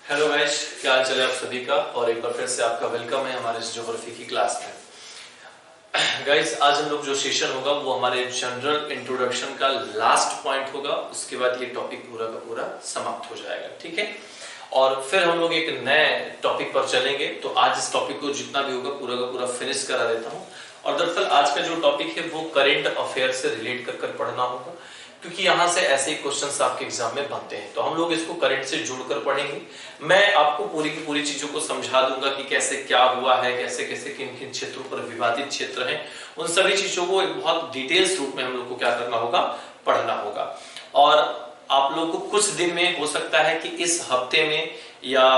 Hello guys, क्या हाल चाल है आप सभी का। और एक बार फिर से आपका वेलकम है हमारे इस ज्योग्राफी की क्लास में। गाइस, आज हम लोग जो सेशन होगा वो हमारे जनरल इंट्रोडक्शन का लास्ट पॉइंट होगा। उसके बाद ये टॉपिक पूरा का पूरा समाप्त हो जाएगा, ठीक है। और फिर हम लोग एक नए टॉपिक पर चलेंगे। तो आज इस टॉपिक को जितना भी होगा पूरा का पूरा फिनिश करा देता हूँ। और दरअसल आज का जो टॉपिक है वो करेंट अफेयर से रिलेट कर पढ़ना होगा, क्योंकि यहाँ से ऐसे ही क्वेश्चंस आपके एग्जाम में बनते हैं। तो हम लोग इसको करंट से जोड़कर पढ़ेंगे। मैं आपको पूरी की पूरी चीजों को समझा दूंगा कि कैसे क्या हुआ है, कैसे कैसे किन किन क्षेत्रों पर विवादित क्षेत्र हैं। उन सभी चीजों को एक बहुत डिटेल्स रूप में हम लोग को क्या करना होगा, पढ़ना होगा। और आप लोग को कुछ दिन में हो सकता है कि इस हफ्ते में या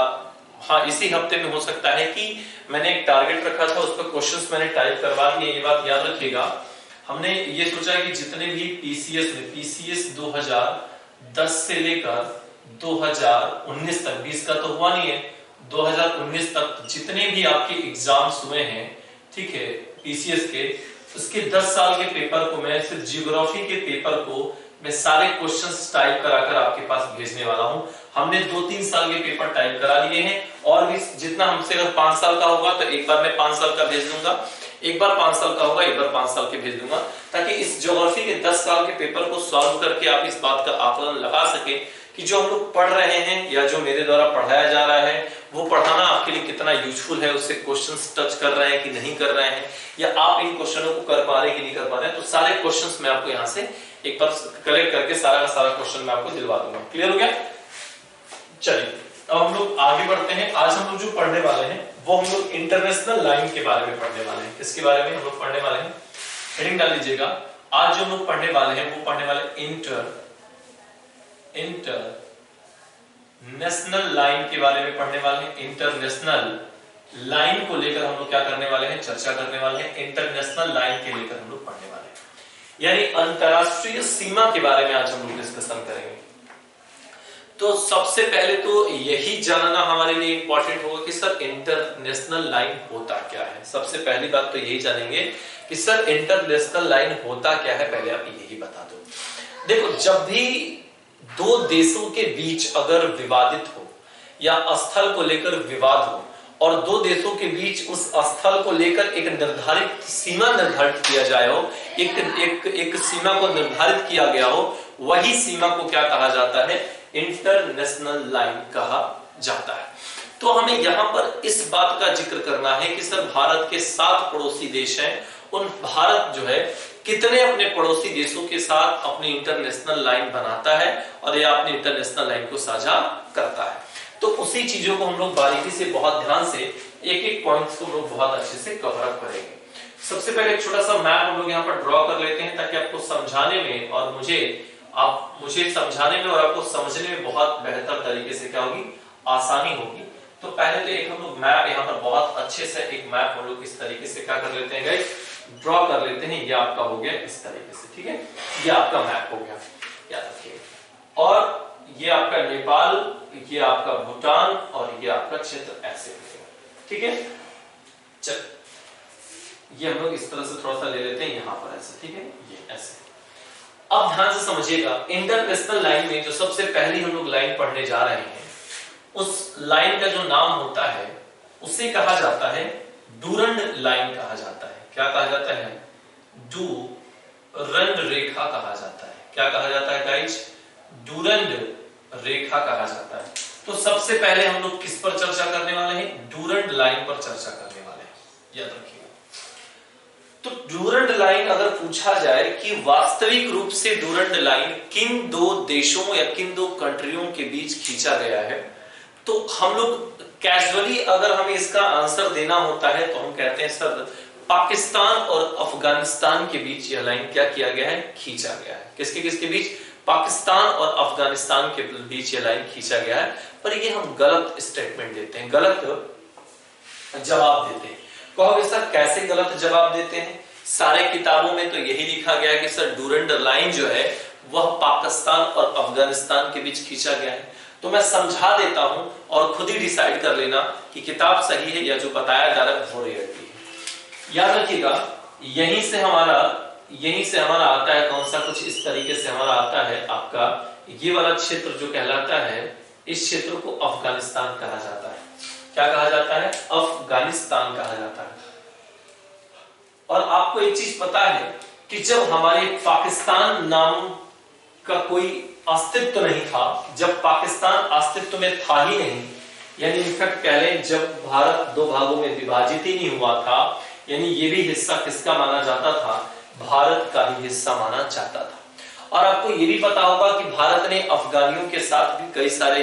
इसी हफ्ते में हो सकता है कि मैंने एक टारगेट रखा था, उस पर क्वेश्चंस मैंने टाइप करवा दिए। ये बात याद रखिएगा, हमने ये सोचा है कि जितने भी पीसीएस 2010 से लेकर 2019 तक, 20 का तो हुआ नहीं है, 2019 तक जितने भी आपके एग्जाम्स हुए हैं, ठीक है, पीसीएस के, उसके 10 साल के पेपर को मैं सिर्फ जियोग्राफी के पेपर को मैं सारे क्वेश्चंस टाइप कराकर आपके पास भेजने वाला हूं। हमने 2-3 साल के पेपर टाइप करा लिए हैं, और भी जितना हमसे अगर 5 साल का होगा तो एक बार मैं 5 साल का भेज दूंगा, एक बार 5 साल का होगा एक बार 5 साल के भेज दूंगा, ताकि इस ज्योग्राफी के 10 साल के पेपर को सॉल्व करके आप इस बात का आकलन लगा सके कि जो हम लोग पढ़ रहे हैं या जो मेरे द्वारा पढ़ाया जा रहा है वो पढ़ाना आपके लिए कितना यूजफुल है, उससे क्वेश्चंस टच कर रहे हैं कि नहीं कर रहे हैं, या आप इन क्वेश्चनों को कर पा रहे हैं कि नहीं कर पा रहे हैं। तो सारे क्वेश्चंस मैं आपको यहाँ से एक बार कलेक्ट करके सारा का सारा क्वेश्चन मैं आपको दिलवा दूंगा। क्लियर हो गया? चलिए अब हम लोग आगे बढ़ते हैं। आज हम लोग जो पढ़ने वाले हैं वो हम लोग इंटरनेशनल लाइन के बारे में पढ़ने वाले हैं। किसके बारे में हम लोग पढ़ने वाले हैं? हेडिंग डाल लीजिएगा। आज जो हम लोग पढ़ने वाले हैं वो पढ़ने वाले इंटरनेशनल लाइन के बारे में पढ़ने वाले हैं। इंटरनेशनल लाइन को लेकर हम लोग क्या करने वाले हैं, चर्चा करने वाले हैं। इंटरनेशनल लाइन के लेकर हम लोग पढ़ने वाले हैं, यानी अंतरराष्ट्रीय सीमा के बारे में आज हम लोग डिस्कशन करेंगे। तो सबसे पहले तो यही जानना हमारे लिए इंपॉर्टेंट होगा कि सर इंटरनेशनल लाइन होता क्या है। सबसे पहली बात तो यही जानेंगे कि सर इंटरनेशनल लाइन होता क्या है, पहले आप यही बता दो। देखो, जब भी दो देशों के बीच अगर विवादित हो या स्थल को लेकर विवाद हो और दो देशों के बीच उस स्थल को लेकर एक निर्धारित सीमा निर्धारित किया जाए हो, एक सीमा को निर्धारित किया गया हो, वही सीमा को क्या कहा जाता है, इंटरनेशनल लाइन कहा जाता है। तो हमें यहां पर इस बात का जिक्र करना है कि सर भारत के 7 पड़ोसी देश हैं, उन भारत जो है कितने अपने पड़ोसी देशों के साथ अपनी इंटरनेशनल लाइन बनाता है और या अपनी इंटरनेशनल लाइन को साझा करता है। तो उसी चीजों को हम लोग बारीकी से बहुत ध्यान से एक एक पॉइंट्स को लोग बहुत अच्छे से कवर अप करेंगे। सबसे पहले एक छोटा सा मैप हम लोग यहाँ पर ड्रॉ कर लेते हैं, ताकि आपको समझाने में और मुझे समझाने में और आपको समझने में बहुत बेहतर तरीके से क्या होगी, आसानी होगी। तो पहले तो एक हम लोग मैप यहाँ पर बहुत अच्छे से एक मैप हम लोग इस तरीके से क्या कर लेते हैं गाइस, ड्रॉ कर लेते हैं। ये आपका हो गया इस तरीके से, ठीक है, ये आपका मैप हो गया, याद रखिए। और ये आपका नेपाल, ये आपका भूटान और ये आपका क्षेत्र ऐसे हो, ठीक है। चल ये हम लोग इस तरह से थोड़ा सा ले लेते हैं यहाँ पर ऐसे, ठीक है, ये ऐसे। अब ध्यान से समझिएगा, इंटरनेशनल लाइन में जो सबसे पहली हम लोग लाइन पढ़ने जा रहे हैं, उस लाइन का जो नाम होता है उसे कहा जाता है डूरंड लाइन कहा जाता है। क्या कहा जाता है? डूरंड रेखा कहा जाता है। क्या कहा जाता है गाइस? डूरंड रेखा कहा जाता है। तो सबसे पहले हम लोग किस पर चर्चा करने वाले हैं? डूरंड लाइन पर चर्चा करने वाले हैं, याद रखिएगा। तो डूरंड लाइन अगर पूछा जाए कि वास्तविक रूप से डूरंड लाइन किन दो देशों या किन दो कंट्रियों के बीच खींचा गया है, तो हम लोग कैजुअली अगर हमें इसका आंसर देना होता है तो हम कहते हैं सर पाकिस्तान और अफगानिस्तान के बीच यह लाइन क्या किया गया है, खींचा गया है। किसके किसके बीच? पाकिस्तान और अफगानिस्तान के बीच यह लाइन खींचा गया है। पर ये हम गलत स्टेटमेंट देते हैं, गलत जवाब देते हैं। कहोगे सर कैसे गलत जवाब देते हैं? सारे किताबों में तो यही लिखा गया है कि सर डूरंड लाइन जो है वह पाकिस्तान और अफगानिस्तान के बीच खींचा गया है। तो मैं समझा देता हूं और खुद ही डिसाइड कर लेना कि किताब सही है या जो बताया जा रहा है वो रियलिटी है। याद रखिएगा, यहीं से हमारा आता है कौन सा, कुछ इस तरीके से हमारा आता है आपका ये वाला क्षेत्र जो कहलाता है इस क्षेत्र को अफगानिस्तान कहा जाता है। क्या कहा जाता है? अफगानिस्तान कहा जाता है। और आपको एक चीज पता है कि जब हमारे पाकिस्तान नाम का कोई अस्तित्व नहीं था, जब पाकिस्तान अस्तित्व में था ही नहीं, यानी इनफैक्ट कह लें जब भारत दो भागों में विभाजित ही नहीं हुआ था, यानी ये भी हिस्सा किसका माना जाता था? भारत का ही हिस्सा माना जाता था। और आपको ये भी पता होगा कि भारत ने अफगानियों के साथ भी कई सारे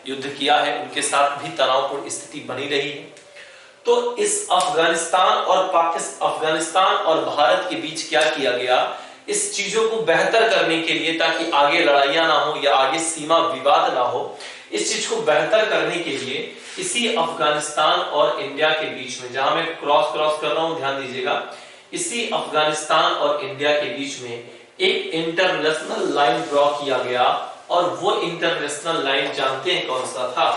युद्ध किया है, उनके साथ भी तनावपूर्ण स्थिति बनी रही है। तो इस अफगानिस्तान और भारत के बीच क्या किया गया? इस चीजों को बेहतर करने के लिए, ताकि आगे लड़ाइयां ना हो या आगे सीमा विवाद ना हो, इस चीज को बेहतर करने के लिए इसी अफगानिस्तान और इंडिया के बीच में, जहां मैं क्रॉस कर रहा हूं ध्यान दीजिएगा, इसी अफगानिस्तान और इंडिया के बीच में एक इंटरनेशनल लाइन ड्रॉ किया गया। और वो इंटरनेशनल लाइन जानते हैं कौन सा था?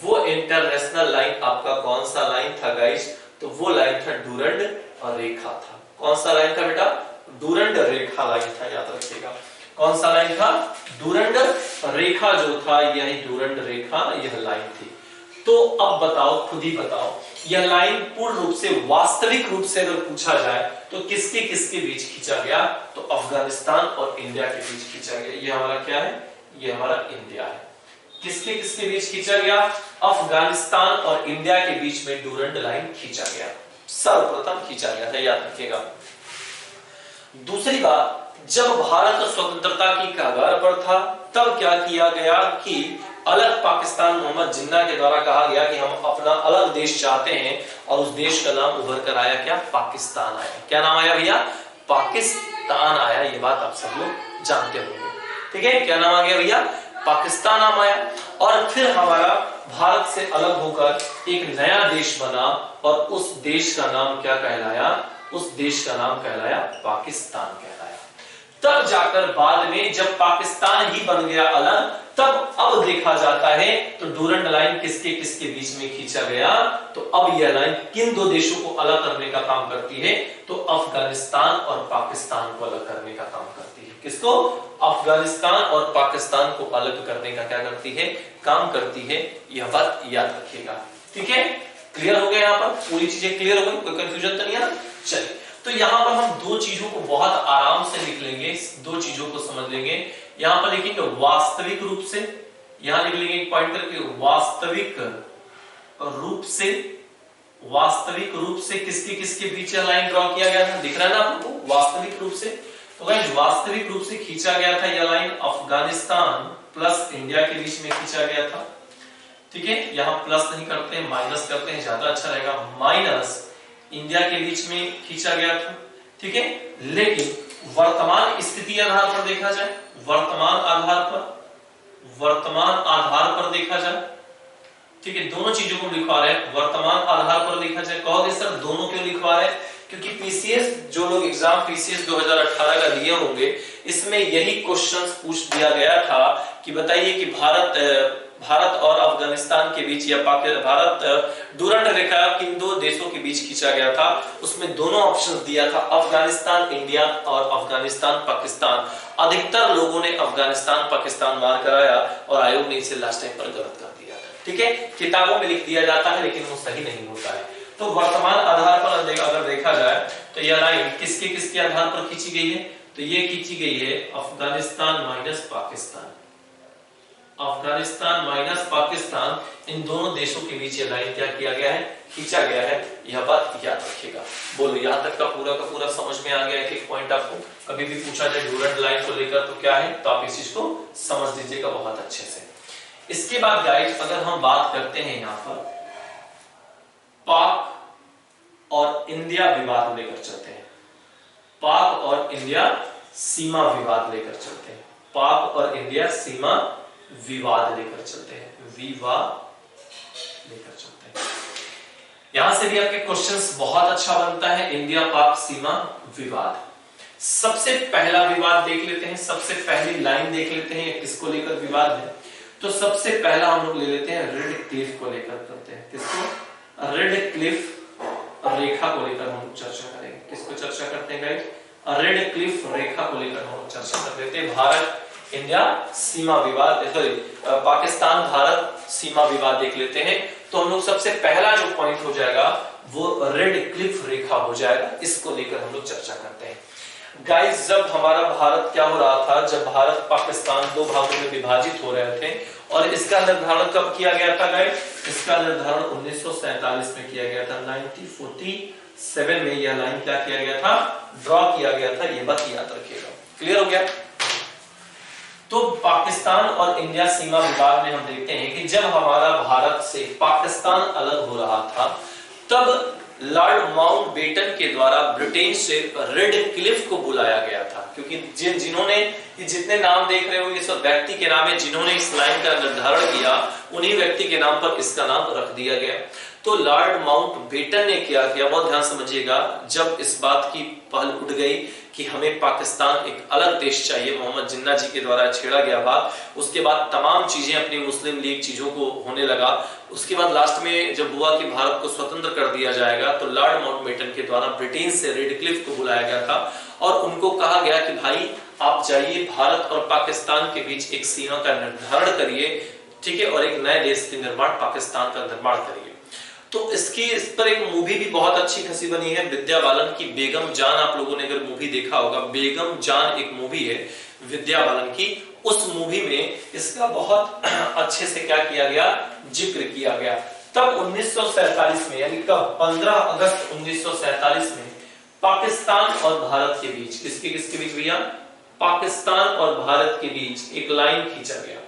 वो इंटरनेशनल लाइन आपका कौन सा लाइन था गाइस? तो वो लाइन था डूरंड रेखा था। कौन सा लाइन था बेटा? डूरंड रेखा लाइन था, याद रखिएगा। कौन सा लाइन था? डूरंड रेखा जो था, यही डूरंड रेखा, यह लाइन थी। तो अब बताओ, खुद ही बताओ, यह लाइन पूर्ण रूप से, वास्तविक रूप से अगर पूछा जाए तो किसके किसके बीच खींचा गया? तो अफगानिस्तान और इंडिया के बीच खींचा गया। ये हमारा क्या है? ये हमारा इंडिया है। किसके किसके बीच खींचा गया? अफगानिस्तान और इंडिया के बीच में डूरंड लाइन खींचा गया, सर्वप्रथम खींचा गया था, याद रखिएगा। दूसरी बात, जब भारत स्वतंत्रता की कगार पर था, तब क्या किया गया कि अलग पाकिस्तान, मोहम्मद जिन्ना के द्वारा कहा गया कि हम अपना अलग देश चाहते हैं, और उस देश का नाम उभर कर आया क्या? पाकिस्तान आया। क्या नाम आया भैया? पाकिस्तान आया। ये बात आप सब लोग जानते होंगे, ठीक है? क्या नाम आ गया भैया? पाकिस्तान नाम आया। और फिर हमारा भारत से अलग होकर एक नया देश बना, और उस देश का नाम क्या कहलाया? उस देश का नाम कहलाया पाकिस्तान कहलाया। तब जाकर बाद में जब पाकिस्तान ही बन गया अलग, तब अब देखा जाता है तो डूरंड लाइन किसके किसके बीच में खींचा गया? तो अब यह लाइन किन दो देशों को अलग करने का काम करती है? तो अफगानिस्तान और पाकिस्तान को अलग करने का काम करती है। किसको? अफगानिस्तान और पाकिस्तान को अलग करने का क्या करती है? काम करती है। यह बात याद रखिएगा, ठीक है? क्लियर हो गया? यहाँ पर पूरी चीजें क्लियर हो गई, कोई कंफ्यूजन तो नहीं है ना? चलिए, तो यहाँ पर हम दो चीजों को बहुत आराम से लिख लेंगे, दो चीजों को समझ लेंगे। यहाँ पर लिखेंगे वास्तविक रूप से, यहाँ लिख लेंगे एक पॉइंट करके, वास्तविक रूप से किसके किसके बीच लाइन ड्रॉ किया गया था? दिख रहा है ना आपको? वास्तविक रूप से। तो गाइस वास्तविक रूप से खींचा गया था यह लाइन अफगानिस्तान प्लस इंडिया के बीच में खींचा गया था, ठीक है? यहाँ प्लस नहीं करते हैं, माइनस करते हैं, ज्यादा अच्छा रहेगा। माइनस इंडिया के बीच में खींचा गया था, ठीक है? लेकिन वर्तमान स्थिति आधार पर देखा जाए, वर्तमान आधार पर देखा जाए, ठीक है? दोनों चीजों को लिखवा रहे हैं, वर्तमान आधार पर देखा जाए। कहोगे सर दोनों क्यों लिखवा रहे हैं? क्योंकि पीसीएस, जो लोग एग्जाम पीसीएस 2018 का दिए होंगे, इसमें यही क्वेश्चंस पूछ दिया गया था कि बताइए कि भारत और अफगानिस्तान के बीच, या भारत डूरंड रेखा किन दो देशों के बीच खींचा गया था? उसमें दोनों ऑप्शन दिया था, अफगानिस्तान इंडिया और अफगानिस्तान पाकिस्तान। अधिकतर लोगों ने अफगानिस्तान पाकिस्तान मार कराया, और आयोग ने इसे लास्ट टाइम पर गलत कर दिया, ठीक है? किताबों में लिख दिया जाता है, लेकिन वो सही नहीं होता है। तो वर्तमान आधार पर अगर देखा जाए तो यह लाइन किसके किसके आधार पर खींची गई है? तो ये खींची गई है अफगानिस्तान माइनस पाकिस्तान। अफगानिस्तान माइनस पाकिस्तान, इन दोनों देशों के बीच ये लाइन क्या किया गया है? खींचा गया है। यह बात याद रखिएगा। बोलो, यहां तक का पूरा समझ में आ गया? एक पॉइंट आपको कभी भी पूछा जाए डूरंड लाइन को लेकर तो क्या है, तो आप इस चीज को समझ लीजिएगा बहुत अच्छे से। इसके बाद गाइस अगर हम बात करते हैं यहाँ पर पाक और इंडिया विवाद लेकर चलते हैं, पाक और इंडिया सीमा विवाद लेकर चलते हैं, पाक और इंडिया सीमा विवाद लेकर चलते हैं, विवाद लेकर चलते हैं। यहां से भी आपके क्वेश्चंस बहुत अच्छा बनता है, इंडिया पाक सीमा विवाद। सबसे पहला विवाद देख लेते हैं, सबसे पहली लाइन देख लेते हैं, किसको लेकर विवाद है? तो सबसे पहला हम लोग ले लेते हैं रेड क्लिफ को लेकर करते हैं। किसको? रेड क्लिफ रेखा को लेकर हम चर्चा करेंगे। किसको चर्चा करते हैं गाइस? रेड क्लिफ रेखा को लेकर हम चर्चा कर लेते हैं। भारत इंडिया सीमा विवाद, सॉरी पाकिस्तान भारत सीमा विवाद देख लेते हैं। तो हम लोग सबसे पहला जो पॉइंट हो जाएगा वो रेड क्लिफ रेखा हो जाएगा, इसको लेकर हम लोग चर्चा करते हैं। गाइस, जब हमारा भारत क्या हो रहा था, जब भारत पाकिस्तान दो भागों में विभाजित हो रहे थे, और इसका निर्धारण कब किया गया था गाइस? इसका निर्धारण 1947 में किया गया था। 1947 में यह लाइन क्या किया गया था? ड्रॉ किया गया था। ये बात याद रखिएगा। क्लियर हो गया? तो पाकिस्तान और इंडिया सीमा विवाद में हम देखते हैं कि जब हमारा भारत से पाकिस्तान अलग हो रहा था, तब लॉर्ड माउंटबेटन के द्वारा ब्रिटेन से रेड क्लिफ को बुलाया गया था, क्योंकि जिन्होंने जितने नाम देख रहे हो ये सब व्यक्ति के नाम है, जिन्होंने इस लाइन का निर्धारण किया उन्हीं व्यक्ति के नाम पर इसका नाम रख दिया गया। तो लॉर्ड माउंटबेटन ने क्या किया, बहुत ध्यान समझिएगा। जब इस बात की पहल उठ गई कि हमें पाकिस्तान एक अलग देश चाहिए, मोहम्मद जिन्ना जी के द्वारा छेड़ा गया बात, उसके बाद तमाम चीजें अपनी मुस्लिम लीग चीजों को होने लगा। उसके बाद लास्ट में जब हुआ कि भारत को स्वतंत्र कर दिया जाएगा, तो लॉर्ड माउंटबेटन के द्वारा ब्रिटेन से रेड क्लिफ को बुलाया गया था और उनको कहा गया कि भाई आप जाइए भारत और पाकिस्तान के बीच एक सीमा का निर्धारण करिए, ठीक है, और एक नए देश के निर्माण, पाकिस्तान का निर्माण करिए। तो इस पर एक मूवी भी बहुत अच्छी खासी बनी है, विद्या बालन की बेगम जान। आप लोगों ने अगर मूवी देखा होगा, बेगम जान एक मूवी है विद्या बालन की, उस मूवी में इसका बहुत अच्छे से क्या किया गया, जिक्र किया गया। तब 1947 में, यानी कब, 15 अगस्त 1947 में पाकिस्तान और भारत के बीच, किसके बीच भैया? पाकिस्तान और भारत के बीच एक लाइन खींचा गया।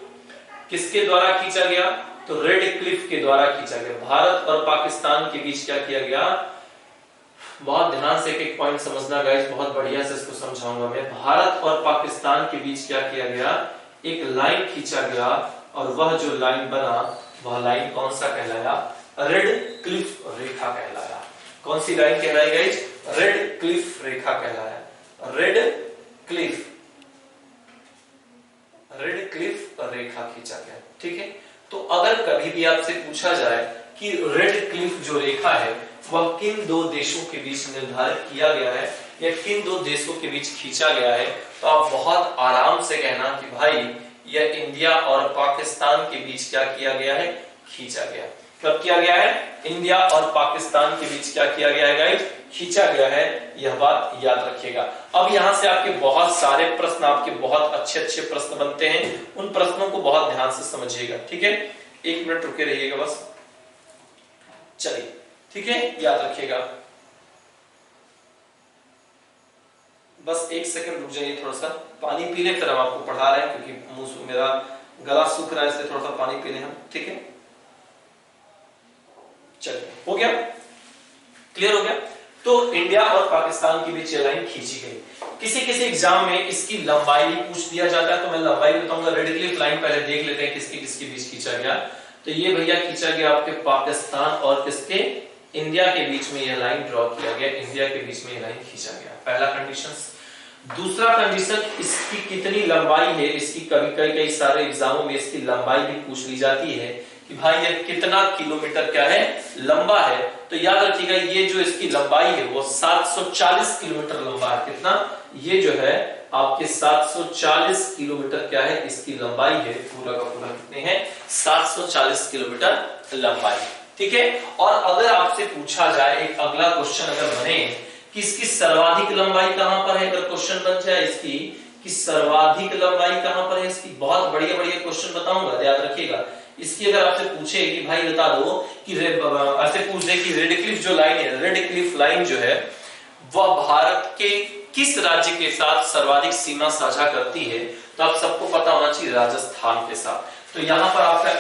किसके द्वारा खींचा गया? तो रेड क्लिफ के द्वारा खींचा गया। भारत और पाकिस्तान के बीच क्या किया गया? बहुत ध्यान से एक पॉइंट समझना गाइस, बहुत बढ़िया से इसको समझाऊंगा मैं। भारत और पाकिस्तान के बीच क्या किया गया? एक लाइन खींचा गया, और वह जो लाइन बना, वह लाइन कौन सा कहलाया? रेड क्लिफ रेखा कहलाया। कौन सी लाइन कहलाई गाइस? रेड क्लिफ रेखा कहलाया। रेड क्लिफ रेखा खींचा गया, ठीक है। तो अगर कभी भी आपसे पूछा जाए कि रेड क्लिफ जो रेखा है वह किन दो देशों के बीच निर्धारित किया गया है या किन दो देशों के बीच खींचा गया है, तो आप बहुत आराम से कहना कि भाई यह इंडिया और पाकिस्तान के बीच क्या किया गया है? खींचा गया। कब किया गया है? इंडिया और पाकिस्तान के बीच क्या किया गया है गाइस? खींचा गया है। यह बात याद रखिएगा। अब यहां से आपके बहुत सारे प्रश्न, आपके बहुत अच्छे प्रश्न बनते हैं, उन प्रश्नों को बहुत ध्यान से समझिएगा, ठीक है। 1 मिनट रुके रहिएगा बस, चलिए, ठीक है, याद रखिएगा। बस 1 सेकंड रुक जाइए, थोड़ा सा पानी पी ले, फिर हम आपको पढ़ा रहे हैं, क्योंकि मुंह मेरा गला सूख रहा है, इसलिए थोड़ा सा पानी पी ले हम, ठीक है। चलिए, हो गया, क्लियर हो गया। तो इंडिया और पाकिस्तान के बीच ये लाइन खींची गई। किसी एग्जाम में इसकी लंबाई भी पूछ दिया जाता है, तो मैं लंबाई बताऊंगा। रेड क्लिफ लाइन पहले देख लेते हैं किसके बीच खींचा गया। तो ये भैया खींचा गया आपके पाकिस्तान और किसके? इंडिया के बीच में यह लाइन ड्रॉ किया गया, इंडिया के बीच में यह लाइन खींचा गया, पहला कंडीशन। दूसरा कंडीशन, इसकी कितनी लंबाई है, इसकी कई सारे एग्जामों में इसकी लंबाई भी पूछ ली जाती है कि भाई यह कितना किलोमीटर क्या है? लंबा है। तो याद रखिएगा, ये जो इसकी लंबाई है वो 740 किलोमीटर लंबा है। कितना? ये जो है आपके 740 किलोमीटर क्या है? इसकी लंबाई है। पूरा का पूरा कितने हैं? 740 किलोमीटर लंबाई, ठीक है। और अगर आपसे पूछा जाए, एक अगला क्वेश्चन अगर बने कि इसकी सर्वाधिक लंबाई कहां पर है, अगर क्वेश्चन बन जाए इसकी कि सर्वाधिक लंबाई कहां पर है इसकी, बहुत बढ़िया क्वेश्चन बताऊंगा, याद रखिएगा। इसकी अगर आपसे पूछे कि भाई बता दो कि ऐसे पूछ दे कि रेड क्लिफ जो लाइन है, रेड क्लिफ लाइन जो है वह भारत के किस राज्य के साथ सर्वाधिक सीमा साझा करती है, तो आप सबको पता होना चाहिए राजस्थान के साथ। तो यहां पर आपका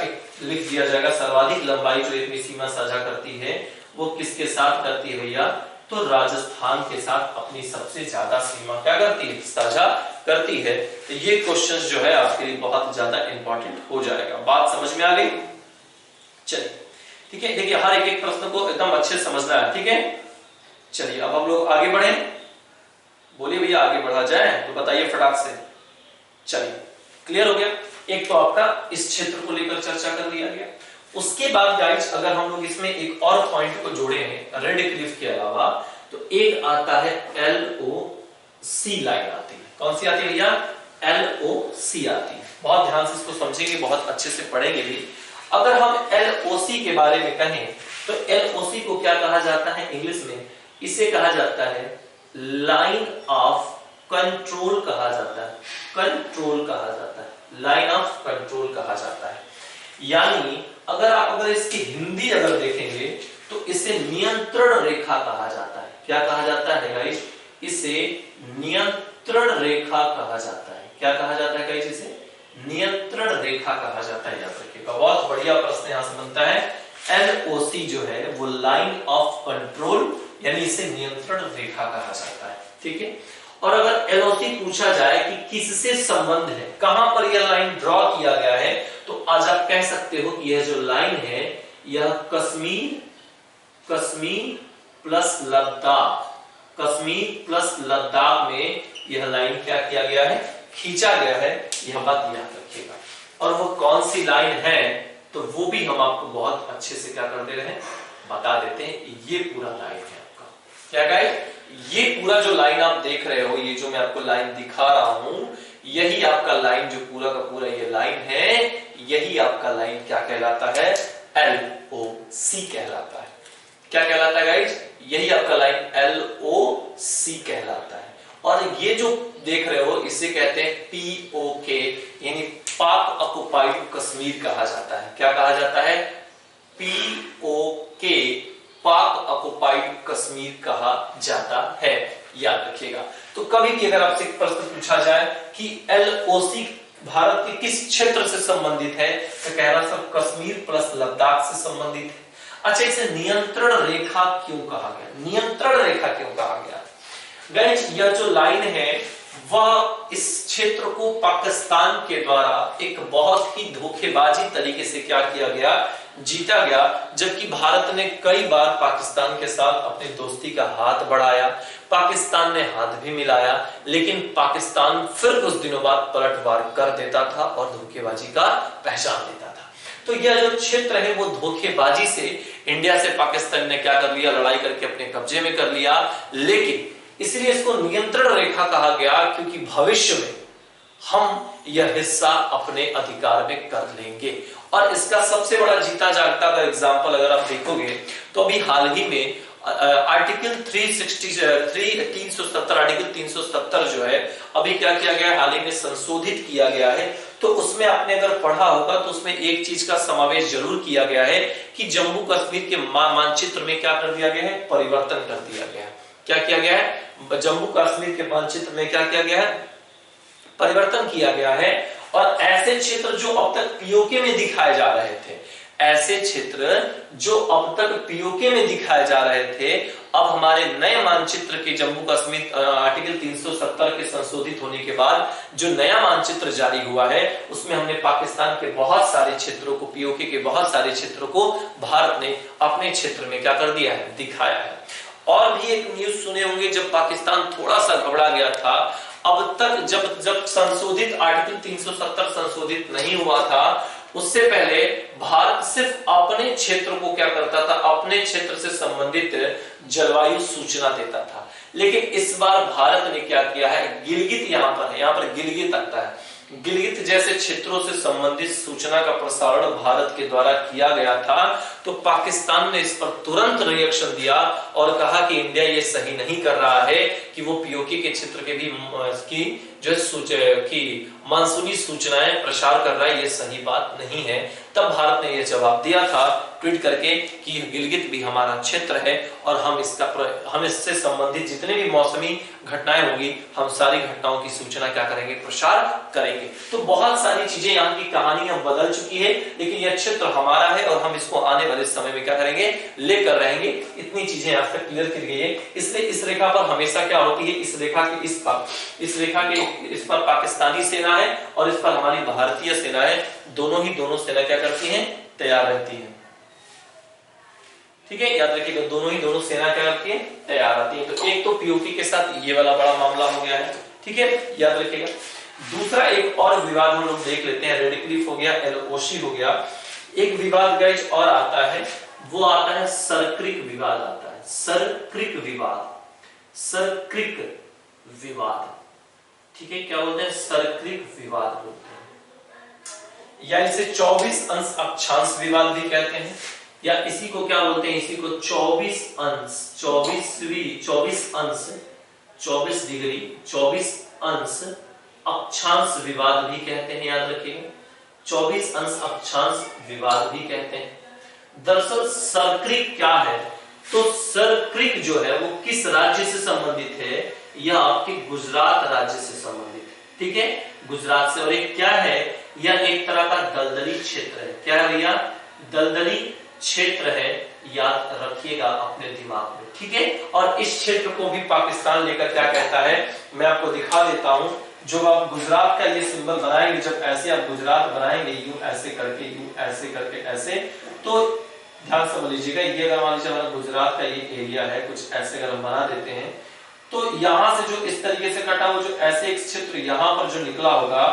लिख दिया जाएगा सर्वाधिक लंबाई जो इतनी सीमा साझा करती है वो किसके साथ करती है भैया? तो राजस्थान के साथ अपनी सबसे ज्यादा सीमा क्या करती है? साझा करती है। तो ये क्वेश्चन जो है आपके लिए बहुत ज्यादा इंपॉर्टेंट हो जाएगा। बात समझ में आ गई? चलिए, ठीक है। देखिए, हर एक प्रश्न को एकदम अच्छे से समझना है, ठीक है। चलिए, अब हम लोग आगे बढ़े। बोलिए भैया, आगे बढ़ा जाए तो बताइए फटाक से। चलिए, क्लियर हो गया। एक तो आपका इस क्षेत्र को लेकर चर्चा कर लिया गया। उसके बाद गाइस, अगर हम लोग इसमें एक और पॉइंट को जोड़े हैं रेड क्लिफ के अलावा, तो एक आता है LOC लाइन आती है। कौन सी आती है भैया? LOC आती है। बहुत ध्यान से इसको समझेंगे, बहुत अच्छे से पढ़ेंगे भी। अगर हम LOC के बारे में कहें तो LOC को क्या कहा जाता है इंग्लिश में? इसे कहा जाता है लाइन ऑफ कंट्रोल कहा जाता है, कंट्रोल कहा जाता है, लाइन ऑफ कंट्रोल कहा जाता है। यानी अगर इसकी हिंदी अगर देखेंगे तो इसे नियंत्रण रेखा कहा जाता है। क्या कहा जाता है गाइस? इसे नियंत्रण रेखा कहा जाता है। क्या कहा जाता है गाइस? इसे नियंत्रण रेखा कहा जाता है। याद रखिएगा, बहुत बढ़िया प्रश्न यहां से बनता है। LOC जो है वो लाइन ऑफ कंट्रोल, यानी इसे नियंत्रण रेखा कहा जाता है। ठीक है। और अगर LOC पूछा जाए कि किससे संबंध है, कहां पर यह लाइन ड्रॉ किया गया है, तो आज आप कह सकते हो कि यह जो लाइन है यह कश्मीर प्लस लद्दाख, कश्मीर प्लस लद्दाख में यह लाइन क्या किया गया है? खींचा गया है। यह बात याद रखिएगा। और वो कौन सी लाइन है तो वो भी हम आपको बहुत अच्छे से क्या कर दे रहे हैं, बता देते हैं। ये पूरा लाइन है आपका। क्या गाइस? ये पूरा जो लाइन आप देख रहे हो, ये जो मैं आपको लाइन दिखा रहा हूं, यही आपका लाइन जो पूरा का पूरा ये लाइन है, यही आपका लाइन क्या कहलाता है? LOC कहलाता है। क्या कहलाता है गाइस? यही आपका लाइन LOC कहलाता है। और ये जो देख रहे हो इसे कहते हैं POK, यानी पाक ऑक्युपाइड कश्मीर कहा जाता है। क्या कहा जाता है? POK, पाक ऑक्युपाइड कश्मीर कहा जाता है। याद रखिएगा। तो कभी भी अगर आपसे एक प्रश्न पूछा जाए कि LOC भारत के किस क्षेत्र से संबंधित है, तो कहना सब कश्मीर प्लस लद्दाख से संबंधित है। अच्छा, इसे नियंत्रण रेखा क्यों कहा गया? नियंत्रण रेखा क्यों कहा गया? गाइस, यह जो लाइन है वह इस क्षेत्र को पाकिस्तान के द्वारा एक बहुत ही धोखेबाजी तरीके से क्या किया गया? जीता गया। जबकि भारत ने कई बार पाकिस्तान के साथ अपनी दोस्ती का हाथ बढ़ाया, पाकिस्तान ने हाथ भी मिलाया, लेकिन पाकिस्तान फिर कुछ दिनों बाद पलटवार कर देता था और धोखेबाजी का पहचान देता था। तो यह जो क्षेत्र है वो धोखेबाजी से इंडिया से पाकिस्तान ने क्या कर लिया? लड़ाई करके अपने कब्जे में कर लिया। लेकिन इसलिए इसको नियंत्रण रेखा कहा गया क्योंकि भविष्य में हम यह हिस्सा अपने अधिकार में कर लेंगे। और इसका सबसे बड़ा जीता जागता का एग्जाम्पल अगर आप देखोगे तो अभी हाल ही में आर्टिकल 370 आर्टिकल 370 जो है अभी क्या किया गया? हाल ही में संशोधित किया गया है। तो उसमें आपने अगर पढ़ा होगा तो उसमें एक चीज का समावेश जरूर किया गया है कि जम्मू कश्मीर के मानचित्र में क्या कर दिया गया है? परिवर्तन कर दिया गया है। क्या किया गया है? जम्मू कश्मीर के मानचित्र में क्या किया गया है? परिवर्तन किया गया है। और ऐसे क्षेत्र जो अब तक POK में दिखाए जा रहे थे, ऐसे क्षेत्र जो अब तक POK में दिखाए जा रहे थे, अब हमारे नए मानचित्र के जम्मू कश्मीर आर्टिकल 370 के संशोधित होने के बाद जो नया मानचित्र जारी हुआ है उसमें हमने पाकिस्तान के बहुत सारे क्षेत्रों को, POK के बहुत सारे क्षेत्रों को भारत ने अपने क्षेत्र में क्या कर दिया है? दिखाया है। और भी एक न्यूज सुने होंगे, जब पाकिस्तान थोड़ा सा घबरा गया था, अब तक जब संशोधित आर्टिकल 370 संशोधित नहीं हुआ था, उससे पहले भारत सिर्फ अपने क्षेत्र को क्या करता था? अपने क्षेत्र से संबंधित जलवायु सूचना देता था। लेकिन इस बार भारत ने क्या किया है? गिलगित यहाँ पर है, यहाँ पर गिलगित आता है, गिलगित जैसे क्षेत्रों से संबंधित सूचना का प्रसारण भारत के द्वारा किया गया था। तो पाकिस्तान ने इस पर तुरंत रिएक्शन दिया और कहा कि इंडिया ये सही नहीं कर रहा है कि वो POK के क्षेत्र के भी की जो की मानसूनी सूचनाएं प्रसार कर रहा है, ये सही बात नहीं है। तब भारत ने यह जवाब दिया था ट्वीट करके कि गिलगित भी हमारा क्षेत्र है और हम इससे संबंधित जितने भी मौसमी घटनाएं होंगी, हम सारी घटनाओं की सूचना क्या करेंगे? प्रसार करेंगे। तो बहुत सारी चीजें यहाँ की कहानी अब बदल चुकी है, लेकिन यह क्षेत्र हमारा है और हम इसको आने वाले समय में क्या करेंगे? लेकर रहेंगे। इतनी चीजें यहाँ से क्लियर की गई है। इसलिए इस रेखा पर हमेशा क्या होती है? इस रेखा के इस पर पाकिस्तानी सेना है और इस पर हमारी भारतीय सेना है। दोनों सेना क्या करती हैं? तैयार रहती है। ठीक है, याद रखिएगा, दोनों सेना क्या करती है? तैयार रहती है। तो एक तो POK के साथ ये वाला बड़ा मामला हो गया है। ठीक है, याद रखिएगा। दूसरा एक और विवाद हम लोग देख लेते हैं। रेड क्लिफ हो गया, LOC हो गया। एक विवाद गाइस और आता है, वो आता है सरक्रिक विवाद आता है। सरक्रिक विवाद, सरक्रिक विवाद। ठीक है, क्या बोलते हैं, सर्क्रिक विवाद बोलते हैं, या इसे 24 अंश अक्षांश विवाद भी कहते हैं, या इसी को क्या बोलते हैं, इसी को 24 अंश 24 अंश 24 डिग्री 24 अंश अक्षांश विवाद भी कहते हैं, याद रखिएगा 24 अंश अक्षांश विवाद भी कहते हैं। दरअसल सर्क्रिक क्या है, तो सर्क्रिक जो है वो किस राज्य से संबंधित है, यह आपके गुजरात राज्य से संबंधित है, ठीक है, गुजरात से। और एक क्या है, यह एक तरह का दलदली क्षेत्र है, क्या है भैया, दलदली क्षेत्र है, याद रखिएगा अपने दिमाग में, ठीक है। और इस क्षेत्र को भी पाकिस्तान लेकर क्या कहता है, मैं आपको दिखा देता हूं। जो आप गुजरात का ये सिंबल बनाएंगे, जब ऐसे आप गुजरात बनाएंगे, यूं ऐसे करके, यूं ऐसे करके, ऐसे, तो ध्यान समझ लीजिएगा, ये अगर मान लीजिए हमारा गुजरात का ये एरिया है, कुछ ऐसे अगर हम बना देते हैं, तो यहां से जो इस तरीके से कटा हुआ जो ऐसे एक क्षेत्र यहां पर जो निकला होगा,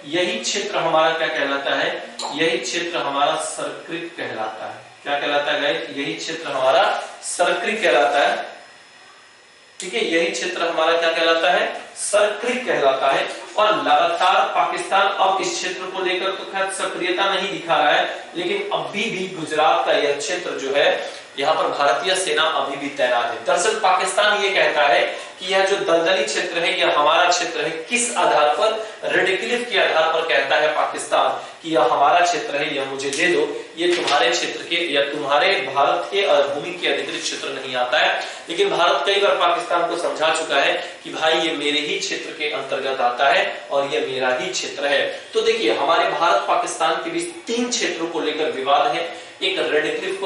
यही क्षेत्र हमारा क्या कहलाता है, यही क्षेत्र हमारा सर्क्रिक कहलाता है। क्या कहलाता है गाइस, यही क्षेत्र हमारा सर्क्रिक कहलाता है, ठीक है, यही क्षेत्र हमारा क्या कहलाता है, सर्क्रिक कहलाता है। और लगातार पाकिस्तान अब इस क्षेत्र को लेकर तो खैर सक्रियता नहीं दिखा रहा है, लेकिन अभी भी गुजरात का यह क्षेत्र जो है, यहाँ पर भारतीय सेना अभी भी तैनात है। दरअसल पाकिस्तान ये कहता है कि यह जो दलदली क्षेत्र है, यह हमारा क्षेत्र है। किस आधार पर, रेड क्लिफ के आधार पर कहता है पाकिस्तान कि यह हमारा क्षेत्र है, यह मुझे दे दो, ये तुम्हारे क्षेत्र के या तुम्हारे भारत के भूमि के अधिकृत क्षेत्र नहीं आता है। लेकिन भारत कई बार पाकिस्तान को समझा चुका है कि भाई ये मेरे ही क्षेत्र के अंतर्गत आता है और ये मेरा ही क्षेत्र है। तो देखिए, हमारे भारत पाकिस्तान के बीच 3 क्षेत्रों को लेकर विवाद है। एक रेड क्लिफ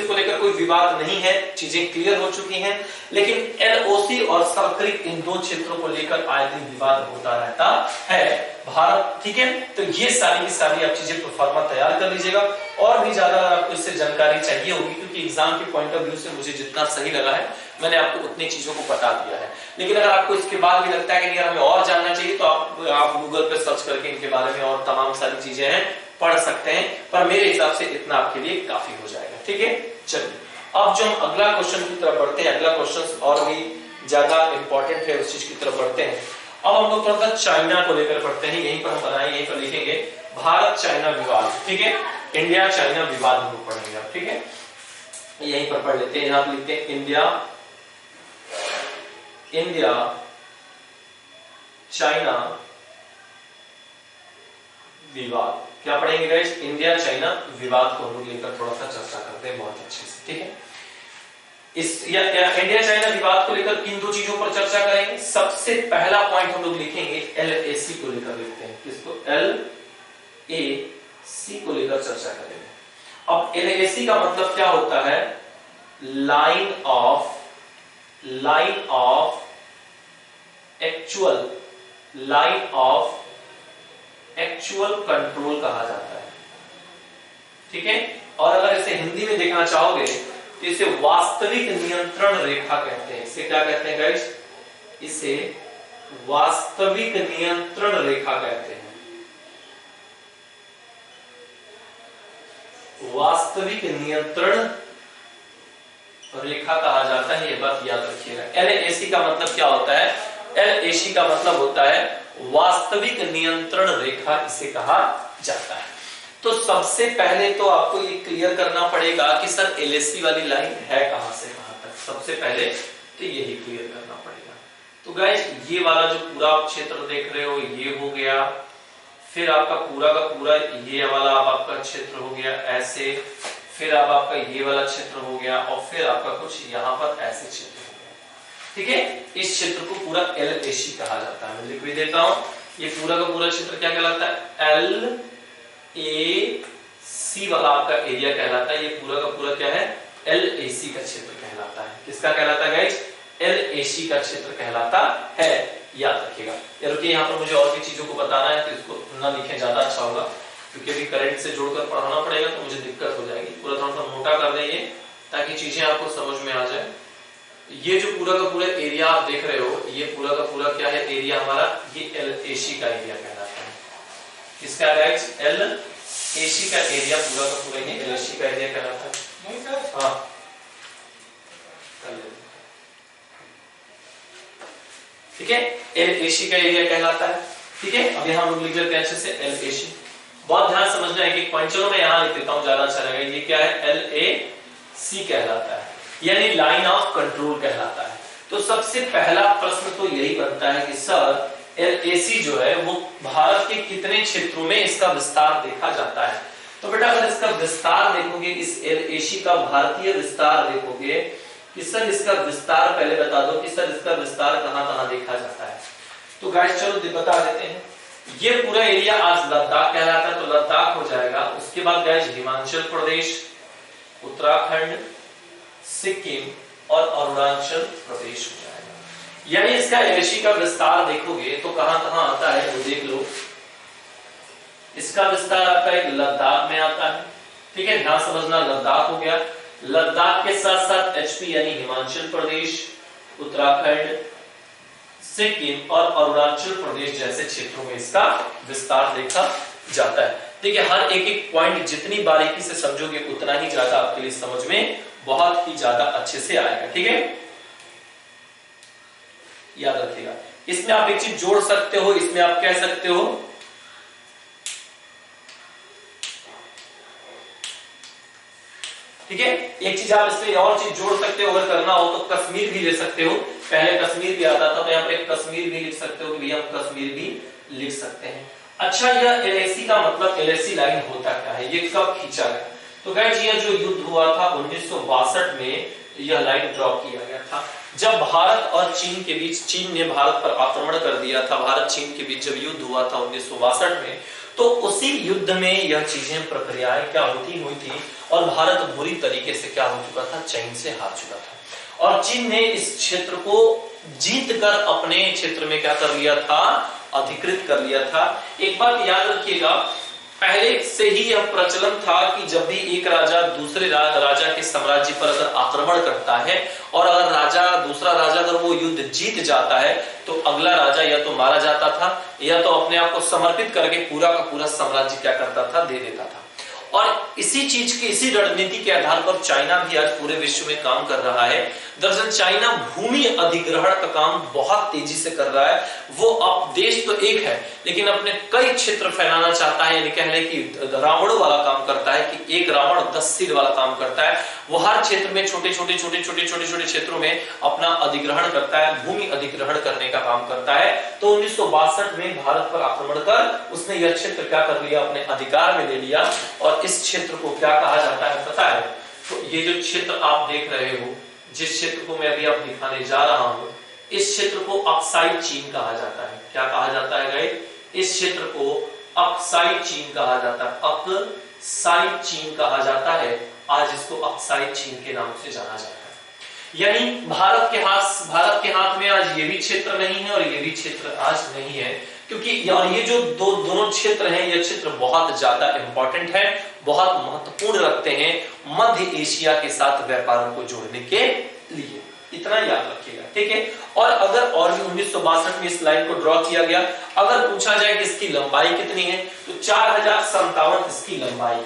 को लेकर कोई विवाद नहीं है, चीजें क्लियर हो चुकी हैं। लेकिन एलओसी और सर्क्रिक, इन 2 क्षेत्रों को लेकर आए दिन विवाद होता रहता है भारत, ठीक है। तो ये सारी की सारी आप चीजें प्रोफार्मा तैयार कर लीजिएगा। और भी ज्यादा आपको इससे जानकारी चाहिए होगी, क्योंकि एग्जाम के पॉइंट ऑफ व्यू से मुझे जितना सही लगा है मैंने आपको उतनी चीजों को बता दिया है। लेकिन अगर आपको इसके बाद भी लगता है कि यार हमें और जानना चाहिए, तो आप गूगल पे सर्च करके इनके बारे में और तमाम सारी चीजें हैं पढ़ सकते हैं, पर मेरे हिसाब से इतना आपके लिए काफी हो जाएगा, ठीक है। चलिए, अब जो हम अगला क्वेश्चन की तरफ बढ़ते हैं, अगला क्वेश्चन और भी ज्यादा इंपॉर्टेंट है, उस चीज की तरफ बढ़ते हैं। अब हम लोग थोड़ा सा चाइना को लेकर पढ़ते हैं, यहीं पर हम बनाए, यहीं पर लिखेंगे भारत चाइना विवाद, ठीक है, इंडिया चाइना विवाद हम लोग पढ़ेंगे, ठीक है, यहीं पर पढ़ लेते हैं। यहां पर लिखते हैं इंडिया चाइना विवाद। क्या पढ़ेंगे गाइस, इंडिया चाइना विवाद को हम लोग लेकर थोड़ा सा चर्चा करते हैं बहुत अच्छे से, ठीक है। इंडिया चाइना विवाद को लेकर किन 2 चीजों पर चर्चा करेंगे। सबसे पहला पॉइंट हम लोग लिखेंगे एलएसी को लेकर लिखते हैं, किसको, एलएसी को लेकर चर्चा करेंगे। अब एलएसी का मतलब क्या होता है, लाइन ऑफ एक्चुअल कंट्रोल कहा जाता है, ठीक है। और अगर इसे हिंदी में देखना चाहोगे तो इसे वास्तविक नियंत्रण रेखा कहते हैं। इसे क्या कहते हैं गाइस, इसे वास्तविक नियंत्रण रेखा कहते हैं, वास्तविक नियंत्रण रेखा कहा जाता है, ये बात याद रखिएगा। एलएसी का मतलब क्या होता है, एलएसी का मतलब होता है वास्तविक नियंत्रण रेखा, इसे कहा जाता है। तो सबसे पहले तो आपको ये क्लियर करना पड़ेगा कि सर एलएसी वाली लाइन है कहां से कहां तक, सबसे पहले तो यही क्लियर करना पड़ेगा। तो गाइस, ये वाला जो पूरा क्षेत्र देख रहे हो, ये हो गया, फिर आपका पूरा का पूरा ये वाला अब आपका क्षेत्र हो गया ऐसे, फिर अब आपका ये वाला क्षेत्र हो गया, और फिर आपका कुछ यहाँ पर ऐसे क्षेत्र हो गया, ठीक है। इस क्षेत्र को पूरा एलएसी कहा जाता है। मैं लिख भी देता हूं, ये पूरा का पूरा क्षेत्र क्या कहलाता है, एलएसी वाला आपका एरिया कहलाता है। ये पूरा का पूरा क्या है, एलएसी का क्षेत्र कहलाता है। किसका कहलाता है गाइस, एलएसी का क्षेत्र कहलाता है, याद रखिएगा। रुकिए, यहाँ पर मुझे और भी चीजों को बताना है, तो इसको ना लिखें ज्यादा अच्छा होगा, क्योंकि अभी करंट से जोड़कर पढ़ाना पड़ेगा तो मुझे दिक्कत हो जाएगी। पूरा थोड़ा सा मोटा कर देंगे ताकि चीजें आपको समझ में आ जाए। ये जो पूरा का पूरा एरिया आप देख रहे हो, ये पूरा का पूरा क्या है एरिया हमारा, ये एलएसी का एरिया कहलाता है। किसका गाइस, एलएसी का एरिया, पूरा का पूरा ये एलएसी का एरिया कहलाता है। हाँ, ठीक है, एल एसी का एरिया कहलाता है। ठीक है, अब यहां हम लोग लिख लेते हैं अच्छे से एल एसी। बहुत ध्यान समझना है, एक पॉइंट चलो मैं यहां लिख देता हूं, ज्यादा अच्छा रहेगा। ये क्या है, एल ए सी कहलाता है, यानी लाइन ऑफ कंट्रोल कहलाता है। तो सबसे पहला प्रश्न तो यही बनता है कि सर एलएसी जो है वो भारत के कितने क्षेत्रों में इसका विस्तार देखा जाता है। तो बेटा अगर इसका विस्तार देखोगे, इस एलएसी का भारतीय विस्तार देखोगे कि सर इसका विस्तार पहले बता दो कि सर इसका विस्तार कहां कहां देखा जाता है। तो गाइस चलो बता देते हैं। ये पूरा एरिया आज लद्दाख कहलाता है, तो लद्दाख हो जाएगा। उसके बाद गाइस हिमाचल प्रदेश, उत्तराखंड, सिक्किम और अरुणाचल प्रदेश हो जाएगा। यानी इसका एलएसी का विस्तार देखोगे तो कहां कहां आता है वो देख लो। इसका विस्तार आपका एक लद्दाख में आता है। ठीक है, ध्यान समझना, लद्दाख हो गया। लद्दाख के साथ साथ एचपी यानी हिमाचल प्रदेश, उत्तराखंड, सिक्किम और अरुणाचल प्रदेश जैसे क्षेत्रों में इसका विस्तार देखा जाता है। देखिए हर एक एक पॉइंट जितनी बारीकी से समझोगे उतना ही ज्यादा आपके लिए समझ में बहुत ही ज्यादा अच्छे से आएगा। ठीक है, याद रखिएगा। इसमें आप एक चीज जोड़ सकते हो, इसमें आप कह सकते हो ठीक है, एक चीज आप इसमें और चीज जोड़ सकते हो, अगर करना हो तो कश्मीर भी ले सकते हो। पहले कश्मीर भी आता था, तो यहाँ पे कश्मीर भी लिख सकते हो कि भैया हम कश्मीर भी लिख सकते हैं। अच्छा, यह एलएसी का मतलब एलएसी लाइन होता क्या है, ये कब खींचा गया? तो गाइस ये जो युद्ध हुआ था 1962 में यह लाइन ड्रॉ किया गया था। जब भारत और चीन के बीच, चीन ने भारत पर आक्रमण कर दिया था, भारत चीन के बीच जब युद्ध हुआ था 1962 में, तो उसी युद्ध में यह चीजें प्रक्रियाएं क्या हुई थी और भारत बुरी तरीके से क्या हो चुका था, चीन से हार चुका था। और चीन ने इस क्षेत्र को जीत कर अपने क्षेत्र में क्या कर लिया था, अधिकृत कर लिया था। एक बात याद रखिएगा, पहले से ही यह प्रचलन था कि जब भी एक राजा दूसरे राजा के साम्राज्य पर अगर आक्रमण करता है और अगर दूसरा राजा अगर वो युद्ध जीत जाता है तो अगला राजा या तो मारा जाता था या तो अपने आप को समर्पित करके पूरा का पूरा साम्राज्य क्या करता था, दे देता था। और इसी चीज की, इसी रणनीति के आधार पर चाइना भी आज पूरे विश्व में काम कर रहा है। दरअसल चाइना भूमि अधिग्रहण का काम बहुत तेजी से कर रहा है। वो अब देश तो एक है लेकिन अपने कई क्षेत्र फैलाना चाहता है, यानी कहने की रावण वाला काम करता है कि एक रावण 10 सिर वाला काम करता है। वो हर क्षेत्र में छोटे छोटे क्षेत्रों में अपना अधिग्रहण करता है, भूमि अधिग्रहण करने का काम करता है। तो 1962 में भारत पर आक्रमण कर उसने यह क्षेत्र क्या कर लिया, अपने अधिकार में ले लिया। और इस क्षेत्र को क्या कहा जाता है पता है? तो ये जो क्षेत्र आप देख रहे हो, जिस क्षेत्र को मैं अभी आप दिखाने जा रहा हूं, इस क्षेत्र को अक्साई चीन कहा जाता है। क्या कहा जाता है गाइस? इस क्षेत्र को अक्साई चीन कहा जाता है, अक्साई चीन कहा जाता है। आज इसको अक्साई चीन के नाम से जाना जाता है। यानी भारत के हाथ में आज ये भी क्षेत्र नहीं है और ये भी क्षेत्र आज नहीं है, क्योंकि और ये जो दोनों क्षेत्र हैं, ये क्षेत्र बहुत ज्यादा इंपॉर्टेंट है, बहुत महत्वपूर्ण रखते हैं मध्य एशिया के साथ व्यापार को जोड़ने के लिए। इतना याद रखिएगा, ठीक है। और अगर और भी 1962 में इस लाइन को ड्रॉ किया गया, अगर पूछा जाए कि इसकी लंबाई कितनी है तो 4057 इसकी लंबाई है।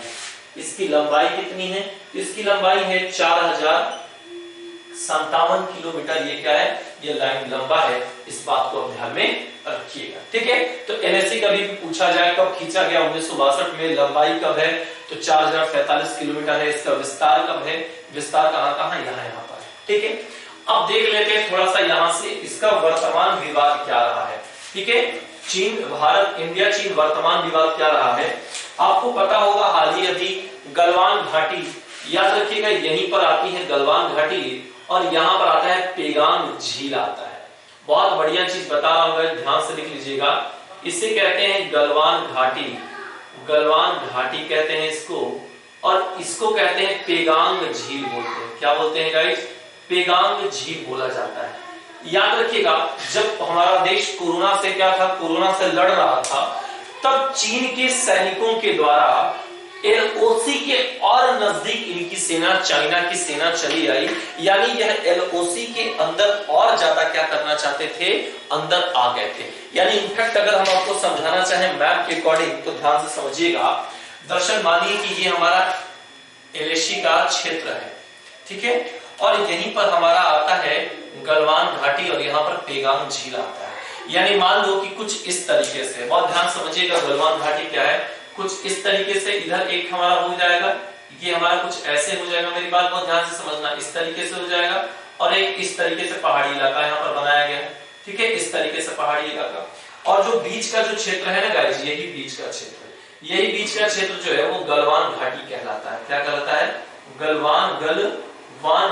इसकी लंबाई कितनी है? इसकी लंबाई है 4057 किलोमीटर। ये क्या है? ये लाइन लंबा है। इस बात को ध्यान में रखिएगा, ठीक है। तो एलएसी कभी भी पूछा जाए कब खींचा गया 1962 में, लंबाई कब है तो 4045 किलोमीटर है। इसका विस्तार कब है? विस्तार कहां कहां? यहाँ पर, ठीक है। अब देख लेते हैं थोड़ा सा यहां से इसका वर्तमान विवाद क्या रहा है, ठीक है। चीन भारत, इंडिया चीन वर्तमान विवाद क्या रहा है? आपको पता होगा हाल ही अभी गलवान घाटी, याद रखिएगा यहीं पर आती है गलवान घाटी और यहां पर आता है पेगांग झील आता है। बहुत बढ़िया चीज बता रहा हूं, ध्यान से लिख लीजिएगा। इसे कहते हैं गलवान घाटी, गलवान घाटी कहते हैं इसको, और इसको कहते हैं पेगांग झील बोलते हैं। क्या बोलते हैं गाइस? पेगांग झील बोला जाता है। याद रखिएगा जब हमारा देश कोरोना से क्या था, कोरोना से लड़ रहा था, तब चीन के सैनिकों के द्वारा एलओसी के और नजदीक इनकी सेना, चाइना की सेना चली आई। यानी यह एलओसी के अंदर और ज्यादा क्या करना चाहते थे, अंदर आ गए थे। यानी इनफैक्ट अगर हम आपको समझाना चाहें मैप के अकॉर्डिंग तो ध्यान से समझिएगा। दर्शन मानिए कि ये हमारा एलएसी का क्षेत्र है, ठीक है, और यहीं पर हमारा आता है गलवान घाटी और यहाँ पर पेगांग झील आता है। यानी मान लो कि कुछ इस तरीके से, बहुत ध्यान समझिएगा गलवान घाटी क्या है, कुछ इस तरीके से इधर एक हमारा हो जाएगा, ये हमारा कुछ ऐसे हो जाएगा, मेरी बात बहुत ध्यान से समझना, इस तरीके से हो जाएगा, और एक इस तरीके से पहाड़ी इलाका यहाँ पर बनाया गया है, ठीक है, इस तरीके से पहाड़ी इलाका। और जो बीच का जो क्षेत्र है ना गाइस, यही बीच का क्षेत्र, यही बीच का क्षेत्र जो है वो गलवान घाटी कहलाता है। क्या कहलाता है? गलवान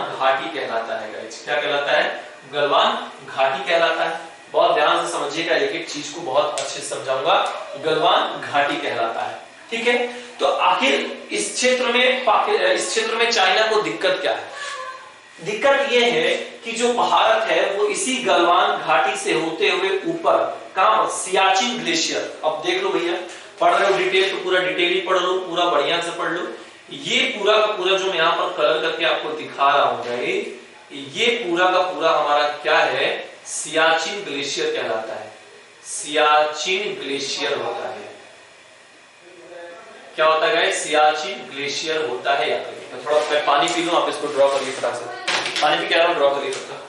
घाटी कहलाता है गाइस। क्या कहलाता है? गलवान घाटी कहलाता है। बहुत ध्यान से समझिएगा, एक एक चीज को बहुत अच्छे से समझाऊंगा। गलवान घाटी कहलाता है, ठीक है। तो आखिर इस क्षेत्र में चाइना को दिक्कत क्या है? दिक्कत यह है कि जो भारत है वो इसी गलवान घाटी से होते हुए ऊपर कहां, सियाचिन ग्लेशियर, अब देख लो भैया, पढ़ रहे हो डिटेल तो पूरा डिटेल ही पढ़ लो, पूरा बढ़िया से पढ़ लो। ये पूरा का पूरा जो मैं यहाँ पर कलर करके आपको दिखा रहा हूं, ये पूरा का पूरा हमारा क्या है, सियाचिन ग्लेशियर कहलाता है। सियाचिन ग्लेशियर होता है। क्या होता है? सियाचिन ग्लेशियर होता है। याद रखिए। थोड़ा मैं पानी पी लूं, आप इसको ड्रॉ करिए फटाक से, पानी पी के आ रहा हूं, ड्रॉ करिए सबका।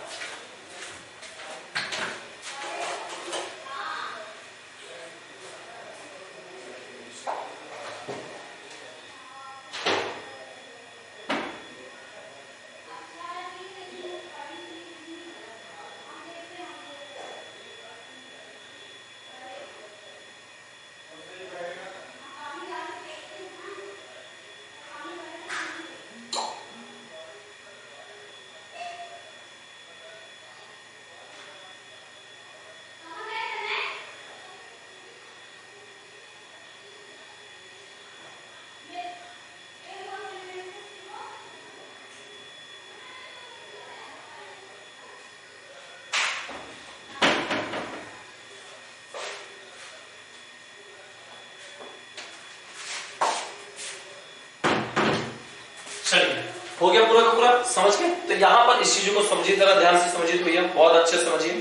चलिए, हो गया पूरा का पूरा, समझ गए? तो यहाँ पर इस चीजों को समझिए, जरा ध्यान से समझिए भैया, बहुत अच्छे समझिए,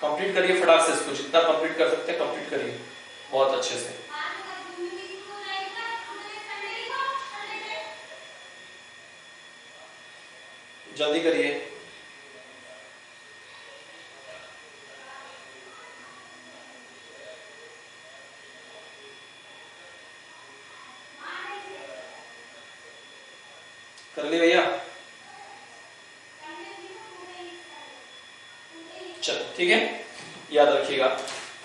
कंप्लीट करिए फटाक से इसको, जितना कंप्लीट कर सकते हैं कंप्लीट करिए बहुत अच्छे से। जल्दी करिए। कर लिए भैया? चलो ठीक है, याद रखिएगा।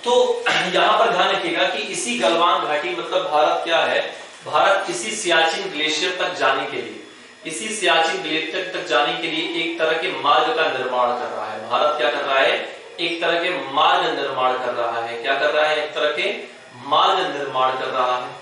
तो यहां पर ध्यान रखिएगा कि इसी गलवान घाटी, मतलब भारत क्या है, भारत इसी सियाचिन ग्लेशियर तक जाने के लिए, इसी सियाचिन ग्लेशियर तक जाने के लिए एक तरह के मार्ग का निर्माण कर रहा है। भारत क्या कर रहा है? एक तरह के मार्ग निर्माण कर रहा है। क्या कर रहा है? एक तरह के मार्ग निर्माण कर रहा है।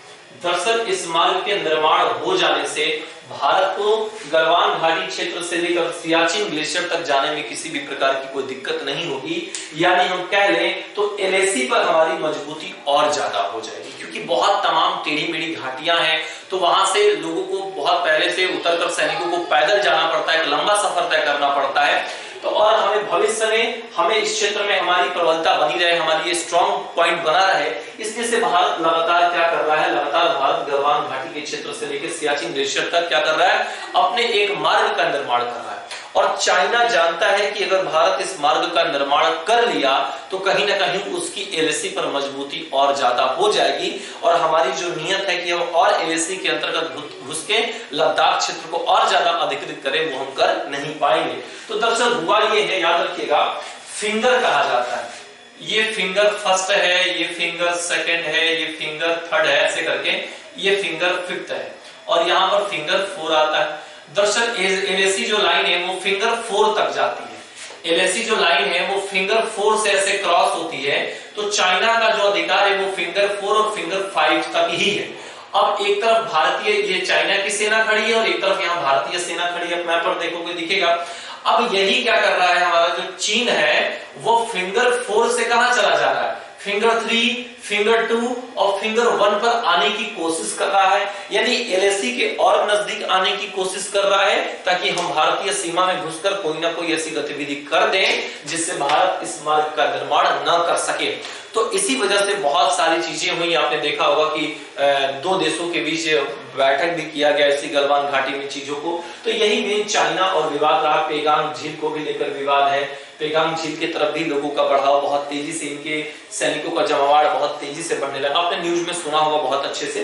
दरअसल इस मार्ग के निर्माण हो जाने से भारत को गलवान घाटी क्षेत्र से लेकर सियाचिन ग्लेशियर तक जाने में किसी भी प्रकार की कोई दिक्कत नहीं होगी। यानी हम कह लें तो एलएसी पर हमारी मजबूती और ज्यादा हो जाएगी, क्योंकि बहुत तमाम टेढ़ी मेढ़ी घाटियां हैं, तो वहां से लोगों को बहुत पहले से उतरकर सैनिकों को पैदल जाना पड़ता है, एक लंबा सफर तय करना पड़ता है। तो और हमें भविष्य में हमें इस क्षेत्र में हमारी प्रबलता बनी रहे, हमारी ये स्ट्रॉन्ग पॉइंट बना रहे, इसलिए से भारत लगातार क्या कर रहा है, लगातार भारत गलवान घाटी के क्षेत्र से लेकर सियाचिन ग्लेशियर तक क्या कर रहा है, अपने एक मार्ग का निर्माण कर रहा है। और चाइना जानता है कि अगर भारत इस मार्ग का निर्माण कर लिया तो कहीं ना कहीं उसकी एलएसी पर मजबूती और ज्यादा हो जाएगी, और हमारी जो नियत है कि हम और एलएसी के अंतर्गत घुस के लद्दाख क्षेत्र को और ज्यादा अधिकृत करें, वो हम कर नहीं पाएंगे। तो दरअसल हुआ ये है, याद रखिएगा, फिंगर कहा जाता है। ये फिंगर फर्स्ट है, ये फिंगर सेकंड है, ये फिंगर थर्ड है, ऐसे करके ये फिंगर फिफ्थ है, और यहाँ पर फिंगर 4 आता है। दरअसल एलएसी जो लाइन है वो फिंगर 4 तक जाती है। एलएसी जो लाइन है वो फिंगर 4 से ऐसे क्रॉस होती है, तो चाइना का जो अधिकार है वो फिंगर 4 और फिंगर 5 तक ही है। अब एक तरफ भारतीय, ये चाइना की सेना खड़ी है, और एक तरफ यहाँ भारतीय सेना खड़ी है। मैप पर देखोगे दिखेगा। अब यही क्या कर रहा है, हमारा जो चीन है वो फिंगर 4 से कहां चला जा रहा है, फिंगर 3, फिंगर 2 और फिंगर 1 पर आने की कोशिश कर रहा है। यानी एलएसी के और नजदीक आने की कोशिश कर रहा है, ताकि हम भारतीय सीमा में घुसकर कोई ना कोई ऐसी गतिविधि कर दें जिससे भारत इस मार्ग का निर्माण न कर सके। तो इसी वजह से बहुत सारी चीजें हुई। आपने देखा होगा कि दो देशों के बीच बैठक भी किया गया इसी गलवान घाटी में चीजों को। तो यही मेन चाइना और विवाद रहा। पेगांग झील को भी लेकर विवाद है। पेगांग झील की तरफ भी लोगों का बढ़ाव बहुत तेजी से, इनके सैनिकों का जमावाड़ बहुत तेजी से बढ़ने लगा। आपने न्यूज में सुना होगा बहुत अच्छे से।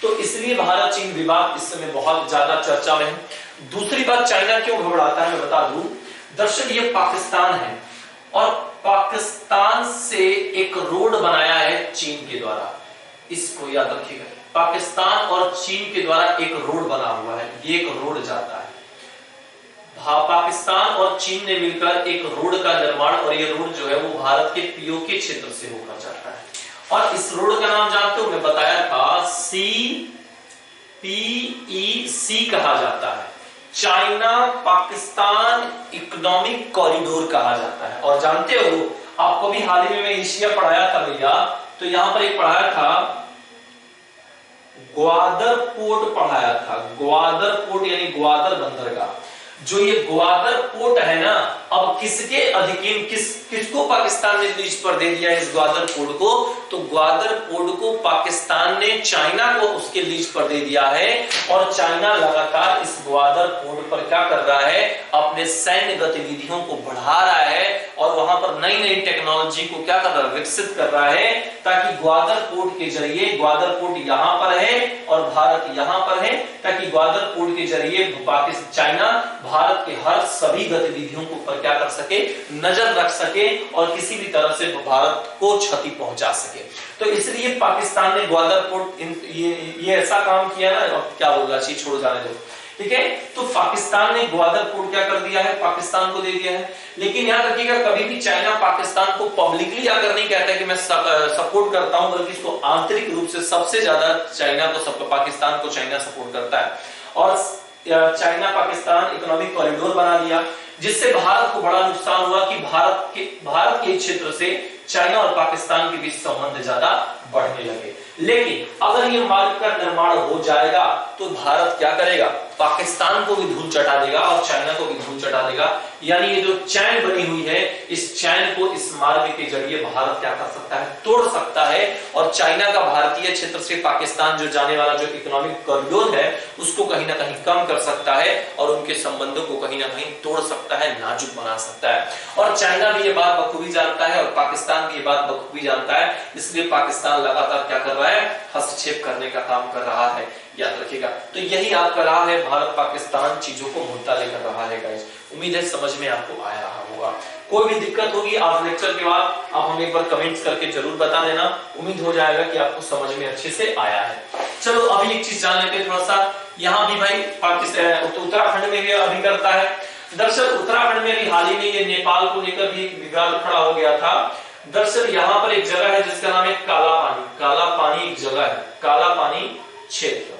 तो इसलिए भारत चीन विवाद इस समय बहुत ज्यादा चर्चा में है। दूसरी बात, चाइना क्यों घबराता है मैं बता दूं। दरअसल ये पाकिस्तान है और पाकिस्तान से एक रोड बनाया है चीन के द्वारा, इसको याद रखिएगा। पाकिस्तान और चीन के द्वारा एक रोड बना हुआ है, ये एक रोड जाता है। पाकिस्तान और चीन ने मिलकर एक रोड का निर्माण, और ये रोड जो है वो भारत के पीओके क्षेत्र से होकर जाता है। और इस रोड का नाम जानते हो, मैं बताया था CPEC कहा जाता है, चाइना पाकिस्तान इकोनॉमिक कॉरिडोर कहा जाता है। और जानते हो, आपको भी हाल ही में मैं एशिया पढ़ाया था भैया, तो यहां पर एक पढ़ाया था ग्वादर पोर्ट पढ़ाया था। ग्वादर पोर्ट यानी ग्वादर बंदरगाह। जो ये ग्वादर पोर्ट है ना, अब किसके अधीन, किसको पाकिस्तान ने लीज पर दे दिया इस ग्वादर पोर्ट को? तो ग्वादर पोर्ट को पाकिस्तान ने चाइना को उसके लीज पर दे दिया है। और चाइना लगातार इस ग्वादर पोर्ट पर क्या कर रहा है, अपने सैन्य गतिविधियों को बढ़ा रहा है और वहां पर नई नई टेक्नोलॉजी को क्या कर रहा है, विकसित कर रहा है, ताकि ग्वादर पोर्ट के जरिए, ग्वादर पोर्ट यहां पर है और भारत यहां पर है, ताकि ग्वादर पोर्ट के जरिए पाकिस्तान, चाइना भारत के हर सभी गतिविधियों को पर क्या कर सके, नजर रख सके और किसी भी तरह से भारत को क्षति पहुंचा सके। तो इसलिए पाकिस्तान ने ग्वादर पोर्ट ये ऐसा काम किया ना, क्या बोल रहा है, छोड़ जाने दो, ठीक है। तो पाकिस्तान ने ग्वादर पोर्ट क्या कर दिया है, पाकिस्तान को दे दिया है। लेकिन याद रखिएगा, कभी भी चाइना पाकिस्तान को पब्लिकली अगर नहीं कहता है कि मैं सपोर्ट करता हूं, बल्कि इसको आंतरिक रूप से सबसे ज्यादा चाइना को, पाकिस्तान को चाइना सपोर्ट करता है। और चाइना पाकिस्तान इकोनॉमिक कॉरिडोर बना दिया, जिससे भारत को बड़ा नुकसान हुआ कि भारत के क्षेत्र से चाइना और पाकिस्तान के बीच संबंध ज्यादा बढ़ने लगे। लेकिन अगर ये मार्ग का निर्माण हो जाएगा तो भारत क्या करेगा, पाकिस्तान को भी धूल चटा देगा और चाइना को भी धूल चटा देगा। यानी ये जो चैन बनी हुई है, इस चैन को इस मार्ग के जरिए भारत क्या कर सकता है, तोड़ सकता है। और चाइना का भारतीय क्षेत्र से पाकिस्तान जो जाने वाला जो इकोनॉमिक कॉरिडोर है, उसको कहीं ना कहीं कम कर सकता है और उनके संबंधों को कहीं ना कहीं तोड़ सकता है, नाजुक बना सकता है। और चाइना भी ये बात बखूबी जानता है और पाकिस्तान भी ये बात बखूबी जानता है। इसलिए पाकिस्तान लगातार क्या कर रहा है, हस्तक्षेप करने का काम कर रहा है, याद रखिएगा। तो यही आपका रहा है, भारत पाकिस्तान चीजों को मुद्दा लेकर रहा है गाइस। उम्मीद है समझ में आपको आया रहा होगा। कोई भी दिक्कत होगी आज लेक्चर के बाद आप हमें एक बार कमेंट्स करके जरूर बता देना। उम्मीद हो जाएगा कि आपको समझ में अच्छे से आया है। चलो अभी एक चीज जान लेते हैं थोड़ा सा। यहाँ भी भाई पाकिस्तान, उत्तराखंड में भी अभी करता है। दरअसल उत्तराखंड में भी हाल ही में ये नेपाल को लेकर भी विवाद खड़ा हो गया था। दरअसल यहाँ पर एक जगह है जिसका नाम है काला पानी। काला पानी एक जगह है, काला पानी क्षेत्र।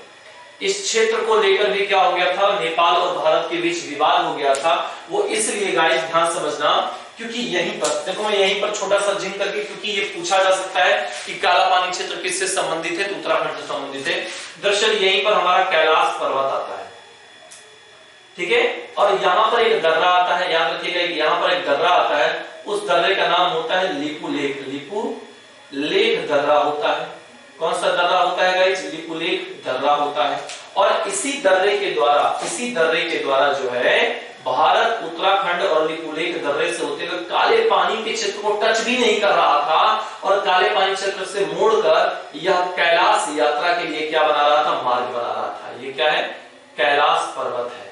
इस क्षेत्र को लेकर भी क्या हो गया था, नेपाल और भारत के बीच विवाद हो गया था। वो इसलिए गाइस ध्यान समझना, क्योंकि यहीं पर देखो, मैं यहीं पर छोटा सा जिंक करके, क्योंकि ये पूछा जा सकता है कि काला पानी क्षेत्र किससे संबंधित है, तो उत्तराखंड से संबंधित है। दरअसल यहीं पर हमारा कैलाश पर्वत आता है, ठीक है। और यहाँ पर एक दर्रा आता है, याद रखिएगा, यहाँ पर एक दर्रा आता है। उस दर्रे का नाम होता है लिपू लेक। लिपू लेक दर्रा होता है। कौन सा दर्रा होता है गाइस, लिपू लेक दर्रा होता है। और इसी दर्रे के द्वारा जो है भारत उत्तराखंड और लिपू लेक दर्रे से होते हुए काले पानी के क्षेत्र को टच भी नहीं कर रहा था, और काले पानी क्षेत्र से मोड़कर यह कैलाश यात्रा के लिए क्या बना रहा था, मार्ग बना रहा था। ये क्या है, कैलाश पर्वत है,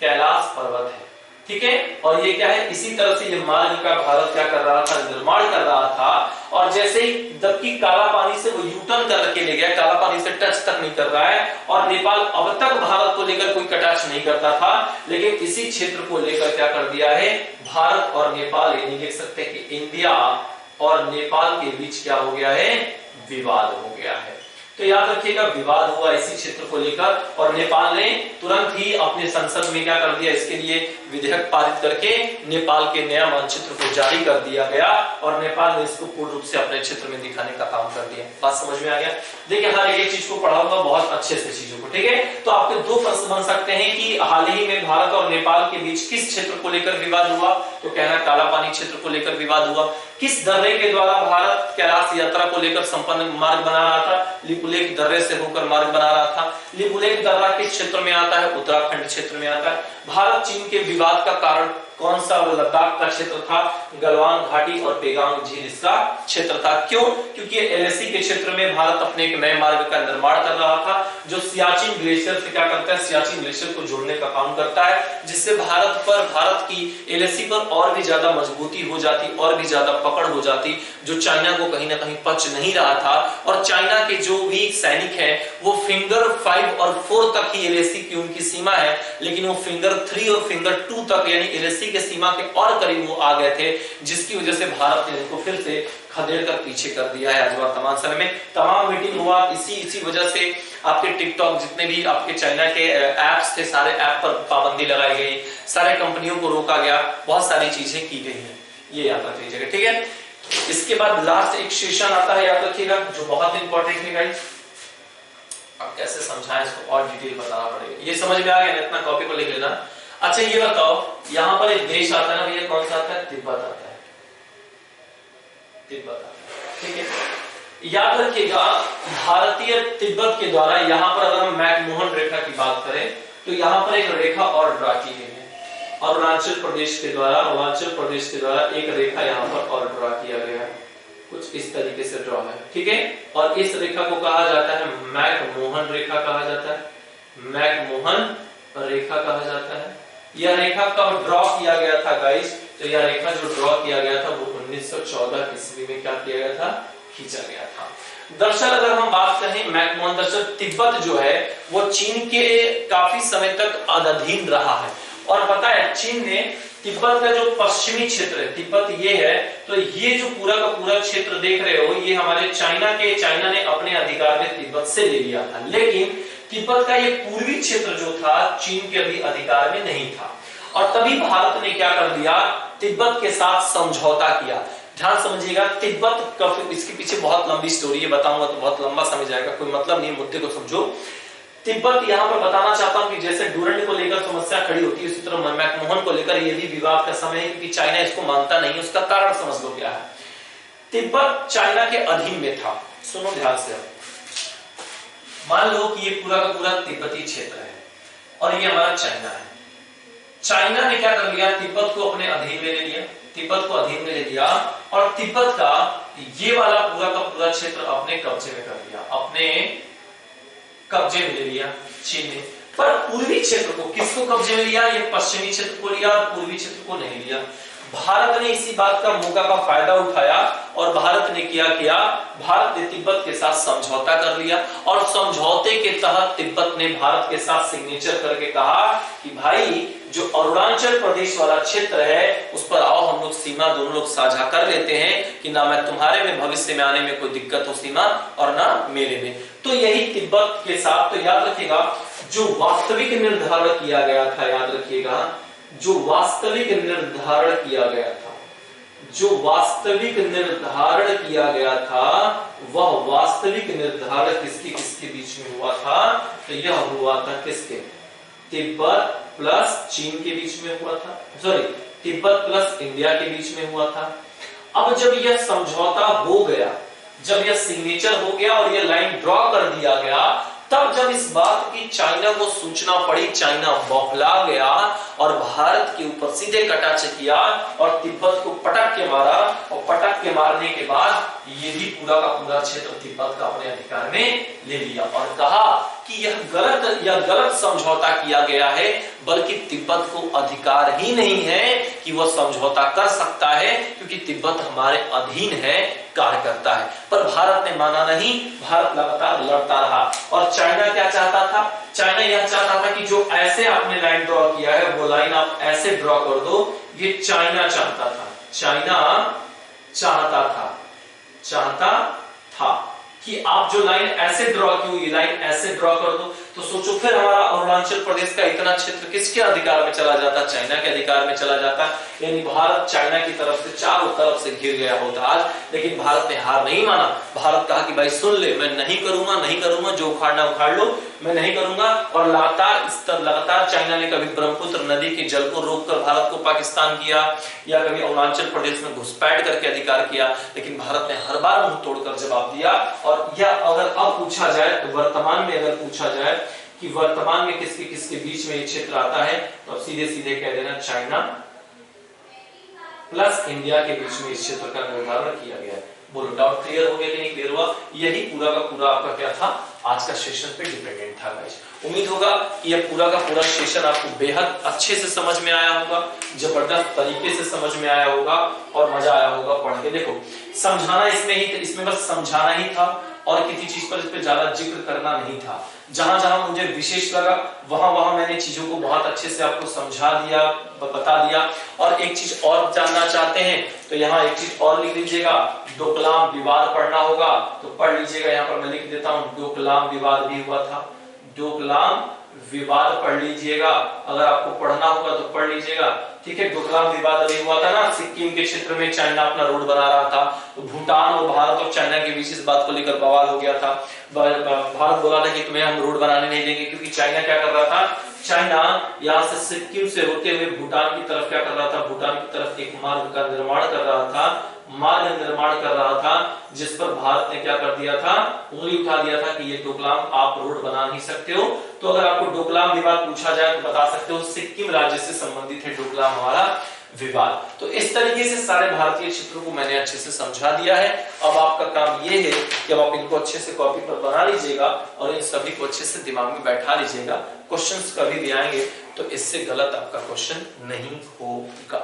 कैलाश पर्वत है, ठीक है। और ये क्या है, इसी तरह से ये मार्ग का भारत क्या कर रहा था, निर्माण कर रहा था। और जैसे ही जबकि काला पानी से वो यूटर्न करके ले गया, काला पानी से टच तक नहीं कर रहा है, और नेपाल अब तक भारत को लेकर कोई टच नहीं करता था, लेकिन इसी क्षेत्र को लेकर क्या कर दिया है, भारत और नेपाल, यानी लिख सकते हैं कि इंडिया और नेपाल के बीच क्या हो गया है, विवाद हो गया है। तो याद रखिएगा, विवाद हुआ इसी क्षेत्र को लेकर, और नेपाल ने तुरंत ही अपने संसद में क्या कर दिया, इसके लिए विधेयक पारित करके नेपाल के नया मानचित्र को जारी कर दिया गया, और नेपाल ने इसको पूर्ण रूप से अपने क्षेत्र में दिखाने का काम कर दिया। बात समझ में आ गया। देखिए हर एक चीज को पढ़ाऊंगा बहुत अच्छे से चीजों को, ठीक है। तो आपके दो प्रश्न बन सकते हैं कि हाल ही में भारत और नेपाल के बीच किस क्षेत्र को लेकर विवाद हुआ, तो कहना काला पानी क्षेत्र को लेकर विवाद हुआ। किस दर्रे के द्वारा भारत कैलाश यात्रा को लेकर संपन्न मार्ग बना रहा था? लिपुलेख दर्रे से होकर मार्ग बना रहा था। लिपुलेख दर्रा किस क्षेत्र में आता है? उत्तराखंड क्षेत्र में आता है। भारत चीन के विवाद का कारण कौन सा? वो लद्दाख का क्षेत्र था, गलवान घाटी और पेगांग झील इसका क्षेत्र था। क्यों? क्योंकि एलएसी के क्षेत्र में भारत अपने एक नए मार्ग का निर्माण कर रहा था, जो सियाचिन ग्लेशियर से क्या करता है? सियाचिन ग्लेशियर को जोड़ने का काम करता है, जिससे भारत की एलएसी पर और भी ज्यादा मजबूती हो जाती, और भी ज्यादा पकड़ हो जाती, जो चाइना को कहीं ना कहीं पच नहीं रहा था। और चाइना के जो भी सैनिक हैं वो फिंगर 5 और 4 तक ही एलएसी की उनकी सीमा है, लेकिन वो फिंगर 3 और फिंगर 2 तक यानी एलएसी के सीमा के और करीब वो आ गए थे, जिसकी वजह से भारत ने उनको फिर से खदेड़ कर पीछे कर दिया है। आज वर्तमान समय में तमाम मीटिंग हुआ, इसी वजह से आपके टिकटॉक जितने भी आपके चाइना के एप्स थे, सारे ऐप पर पाबंदी लगाई गई, सारे कंपनियों को रोका गया, बहुत सारी चीजें की गई हैं। ये याद रख लीजिएगा, ठीक है। इसके बाद लास्ट एक सेशन आता है, याद रखिएगा, जो बहुत इंपॉर्टेंट है गाइस। अब कैसे समझाएं इसको और डिटेल बताना पड़ेगा। ये समझ में आ गया ना? इतना कॉपी पर लिख लेना। अच्छा ये बताओ, यहां पर एक देश आता है ना भैया, कौन सा आता है? तिब्बत आता है। तिब्बत आता है, ठीक है। याद रखिएगा, भारतीय तिब्बत के द्वारा यहां पर अगर हम मैकमोहन रेखा की बात करें तो यहां पर एक रेखा और ड्रा की गई है। अरुणाचल प्रदेश के द्वारा एक रेखा यहां पर और ड्रा किया गया है, कुछ इस तरीके से ड्रॉ है, ठीक है। और इस रेखा को कहा जाता है मैकमोहन रेखा कहा जाता है, मैकमोहन रेखा कहा जाता है। यह रेखा कब ड्रॉ किया गया था गाइस? तो यह रेखा जो ड्रॉ किया गया था वो 1914 ईस्वी में क्या किया गया था? खींचा गया था। दरअसल अगर हम बात करें मैकमोहन, दरअसल तिब्बत जो है वो चीन के काफी समय तक अधीन रहा है। और पता है चीन ने तिब्बत का जो पश्चिमी क्षेत्र है, तिब्बत ये है, तो ये जो पूरा का पूरा क्षेत्र देख रहे हो, ये हमारे चाइना ने अपने अधिकार में तिब्बत से ले लिया था। लेकिन तिब्बत का ये पूर्वी क्षेत्र जो था चीन के अभी अधिकार में नहीं था। और तभी भारत ने क्या कर दिया? तिब्बत के साथ समझौता किया। ध्यान समझिएगा, तिब्बत का इसके पीछे बहुत लंबी स्टोरी है, बताऊंगा तो बहुत लंबा समय जाएगा, कोई मतलब नहीं, मुद्दे को समझो। तिब्बत यहां पर बताना चाहता हूं कि जैसे डूरंड को लेकर समस्या खड़ी होती है, उसी तरह मैकमोहन को लेकर ये भी विवाद का समय है, क्योंकि चाइना इसको मानता नहीं। उसका कारण समझ लो क्या है। तिब्बत चाइना के अधीन में था। सुनो ध्यान से, मान लो कि ये पूरा का पूरा तिब्बती क्षेत्र है और ये हमारा चाइना है। चाइना ने क्या कर लिया? तिब्बत को अपने अधीन में ले लिया, तिब्बत को अधीन में ले लिया, और तिब्बत का ये वाला पूरा का पूरा क्षेत्र अपने कब्जे में कर लिया, अपने कब्जे में ले लिया चीन ने। पर पूर्वी क्षेत्र को किसको कब्जे में लिया? ये पश्चिमी क्षेत्र को लिया और पूर्वी क्षेत्र को नहीं लिया। भारत ने इसी बात का मौका का फायदा उठाया और भारत ने क्या किया? भारत ने तिब्बत के साथ समझौता कर लिया और समझौते के तहत तिब्बत ने भारत के साथ सिग्नेचर करके कहा कि भाई जो अरुणाचल प्रदेश वाला क्षेत्र है उस पर आओ, हम लोग सीमा दोनों लोग साझा कर लेते हैं कि ना मैं तुम्हारे में भविष्य में आने में कोई दिक्कत हो सीमा और ना मेरे में। तो यही तिब्बत के साथ, तो याद रखिएगा जो वास्तविक निर्धारण किया गया था, याद रखिएगा जो वास्तविक निर्धारण किया गया था, जो वास्तविक निर्धारण किया गया था, वह वास्तविक निर्धारण किसके किसके बीच में हुआ था? तो यह हुआ था किसके? तिब्बत प्लस चीन के बीच में हुआ था, सॉरी तिब्बत प्लस इंडिया के बीच में हुआ था। अब जब यह समझौता हो गया, जब यह सिग्नेचर हो गया और यह लाइन ड्रॉ कर दिया गया, तब जब इस बात की चाइना को सूचना पड़ी, चाइना बौखला गया और भारत के ऊपर सीधे कटाक्ष किया और तिब्बत को पटक के मारा, और पटक के मारने के बाद ये भी पूरा का पूरा क्षेत्र तिब्बत का अपने अधिकार में ले लिया और कहा कि यह गलत समझौता किया गया है, बल्कि तिब्बत को अधिकार ही नहीं है कि वह समझौता कर सकता है, क्योंकि तिब्बत हमारे अधीन है, कार्य करता है। पर भारत ने माना नहीं, भारत लगातार लड़ता रहा। और चाइना क्या चाहता था? चाइना यह चाहता था कि जो ऐसे आपने लाइन ड्रॉ किया है वो लाइन आप ऐसे ड्रॉ कर दो। ये चाइना चाहता था, चाइना चाहता था कि आप जो लाइन ऐसे ड्रॉ की हुई, लाइन ऐसे ड्रॉ कर दो। तो सोचो फिर हमारा अरुणाचल प्रदेश का इतना क्षेत्र किसके अधिकार में चला जाता? चाइना के अधिकार में चला जाता। यानी भारत चाइना की तरफ से चारों तरफ से घिर गया होता आज। लेकिन भारत ने हार नहीं माना। भारत कहा कि भाई सुन ले, मैं नहीं करूंगा, जो उखाड़ना उखाड़ लो, मैं नहीं करूंगा। और लगातार चाइना ने कभी ब्रह्मपुत्र नदी के जल को रोककर भारत को पाकिस्तान किया, या कभी अरुणाचल प्रदेश में घुसपैठ करके अधिकार किया, लेकिन भारत ने हर बार मुंह तोड़कर जवाब दिया। और यह अगर अब पूछा जाए तो वर्तमान में अगर पूछा जाए कि वर्तमान में किसके किसके बीच में ये क्षेत्र आता है, तो अब सीधे सीधे कह देना चाइना प्लस इंडिया के बीच में इस क्षेत्र का निर्धारण किया गया है। बोलो डाउट क्लियर हो गया कि नहीं क्लियर हुआ? यही पूरा का पूरा आपका क्या था, आज का सेशन पे डिपेंडेंट था गाइस। उम्मीद होगा कि यह पूरा का पूरा सेशन आपको बेहद अच्छे से समझ में आया होगा, जबरदस्त तरीके से समझ में आया होगा और मजा आया होगा पढ़ के। देखो समझाना इसमें बस समझाना ही था और किसी चीज पर इस पे ज्यादा जिक्र करना नहीं था। जहां जहां मुझे विशेष लगा वहां मैंने चीजों को बहुत अच्छे से आपको समझा दिया, बता दिया। और एक चीज और जानना चाहते हैं तो यहाँ एक चीज और लिख लीजिएगा, डोकलाम विवाद पढ़ना होगा तो पढ़ लीजिएगा। यहाँ पर मैं लिख देता हूँ डोकलाम विवाद भी हुआ था, डोकलाम विवाद पढ़ लीजिएगा। अगर आपको पढ़ना होगा तो पढ़ लीजिएगा, ठीक है। डोकलाम विवाद अभी हुआ था ना, सिक्किम के क्षेत्र में चाइना अपना रोड बना रहा था, तो भूटान और भारत और चाइना के बीच इस बात को लेकर बवाल हो गया था। भारत बोला था कि तुम्हें हम रोड बनाने नहीं देंगे, क्योंकि चाइना क्या कर रहा था, चाइना यहाँ से सिक्किम से होते हुए भूटान की तरफ क्या कर रहा था, भूटान की तरफ एक मार्ग का निर्माण कर रहा था, जिस पर भारत ने क्या कर दिया था, उंगली उठा दिया था कि ये डोकलाम आप रोड बना नहीं सकते हो। तो अगर आपको डोकलाम विवाद पूछा जाए तो बता सकते हो सिक्किम राज्य से संबंधित है डोकलाम हमारा विवाद। तो इस तरीके से सारे भारतीय क्षेत्रों को मैंने अच्छे से समझा दिया है। अब आपका काम ये है कि अब आप इनको अच्छे से कॉपी पर बना लीजिएगा और इन सभी को अच्छे से दिमाग में बैठा लीजिएगा। क्वेश्चंस कभी भी आएंगे तो इससे गलत आपका क्वेश्चन नहीं होगा।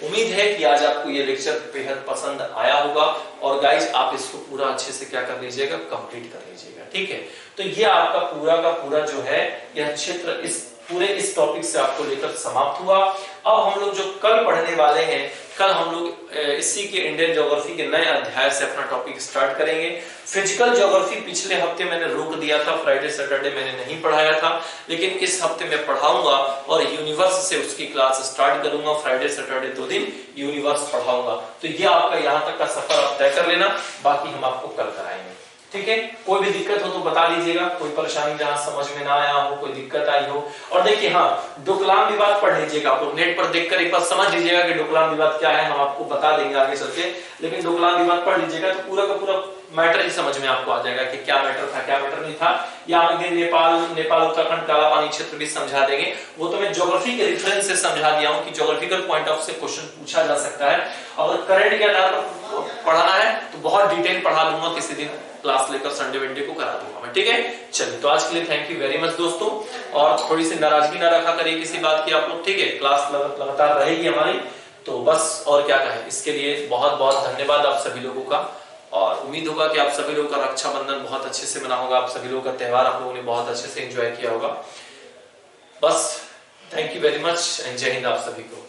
उम्मीद है कि आज आपको ये लेक्चर बेहद पसंद आया होगा और गाइज आप इसको पूरा अच्छे से क्या कर लीजिएगा, कंप्लीट कर लीजिएगा, ठीक है। तो ये आपका पूरा का पूरा जो है यह क्षेत्र इस टॉपिक से आपको लेकर समाप्त हुआ। अब हम लोग जो कल पढ़ने वाले हैं, कल हम लोग इसी के इंडियन ज्योग्राफी के नए अध्याय से अपना टॉपिक स्टार्ट करेंगे। फिजिकल ज्योग्राफी पिछले हफ्ते मैंने रोक दिया था, फ्राइडे सैटरडे मैंने नहीं पढ़ाया था, लेकिन इस हफ्ते मैं पढ़ाऊंगा और यूनिवर्स से उसकी क्लास स्टार्ट करूंगा। फ्राइडे सैटरडे 2 दिन यूनिवर्स पढ़ाऊंगा। तो ये आपका यहाँ तक का सफर आप तय कर लेना, बाकी हम आपको कल कराएंगे, ठीक है। कोई भी दिक्कत हो तो बता दीजिएगा, कोई परेशानी जहां समझ में ना आया हो, कोई दिक्कत आई हो। और देखिए हाँ, डोकलाम विवाद पढ़ लीजिएगा, आप नेट पर देखकर एक बार समझ लीजिएगा कि डोकलाम विवाद क्या है, हम आपको बता देंगे आगे चल के। लेकिन डोकलाम विवाद पढ़ लीजिएगा तो पूरा का पूरा मैटर ही समझ में आपको आ जाएगा कि क्या मैटर था क्या मैटर नहीं था। या आगे नेपाल उत्तराखंड काला पानी क्षेत्र भी समझा देंगे। वो तो मैं ज्योग्राफी के रेफरेंस से समझा दिया हूँ कि ज्योग्राफिकल पॉइंट ऑफ से क्वेश्चन पूछा जा सकता है। अगर करंट के आधार पर पढ़ाना है तो बहुत डिटेल पढ़ा दूंगा, किसी दिन क्लास लेकर संडे वनडे को करा दूंगा मैं, ठीक है। चलिए तो आज के लिए थैंक यू वेरी मच दोस्तों, और थोड़ी सी नाराजगी ना रखा करिए किसी बात की आप लोग, ठीक है। क्लास लगातार रहेगी हमारी, तो बस और क्या कहें। इसके लिए बहुत बहुत धन्यवाद आप सभी लोगों का, और उम्मीद होगा कि आप सभी लोगों का रक्षाबंधन बहुत अच्छे से मना होगा, आप सभी लोगों का त्योहार आप लोगों ने बहुत अच्छे से एंजॉय किया होगा। बस thank you very much and जय हिंद आप सभी को।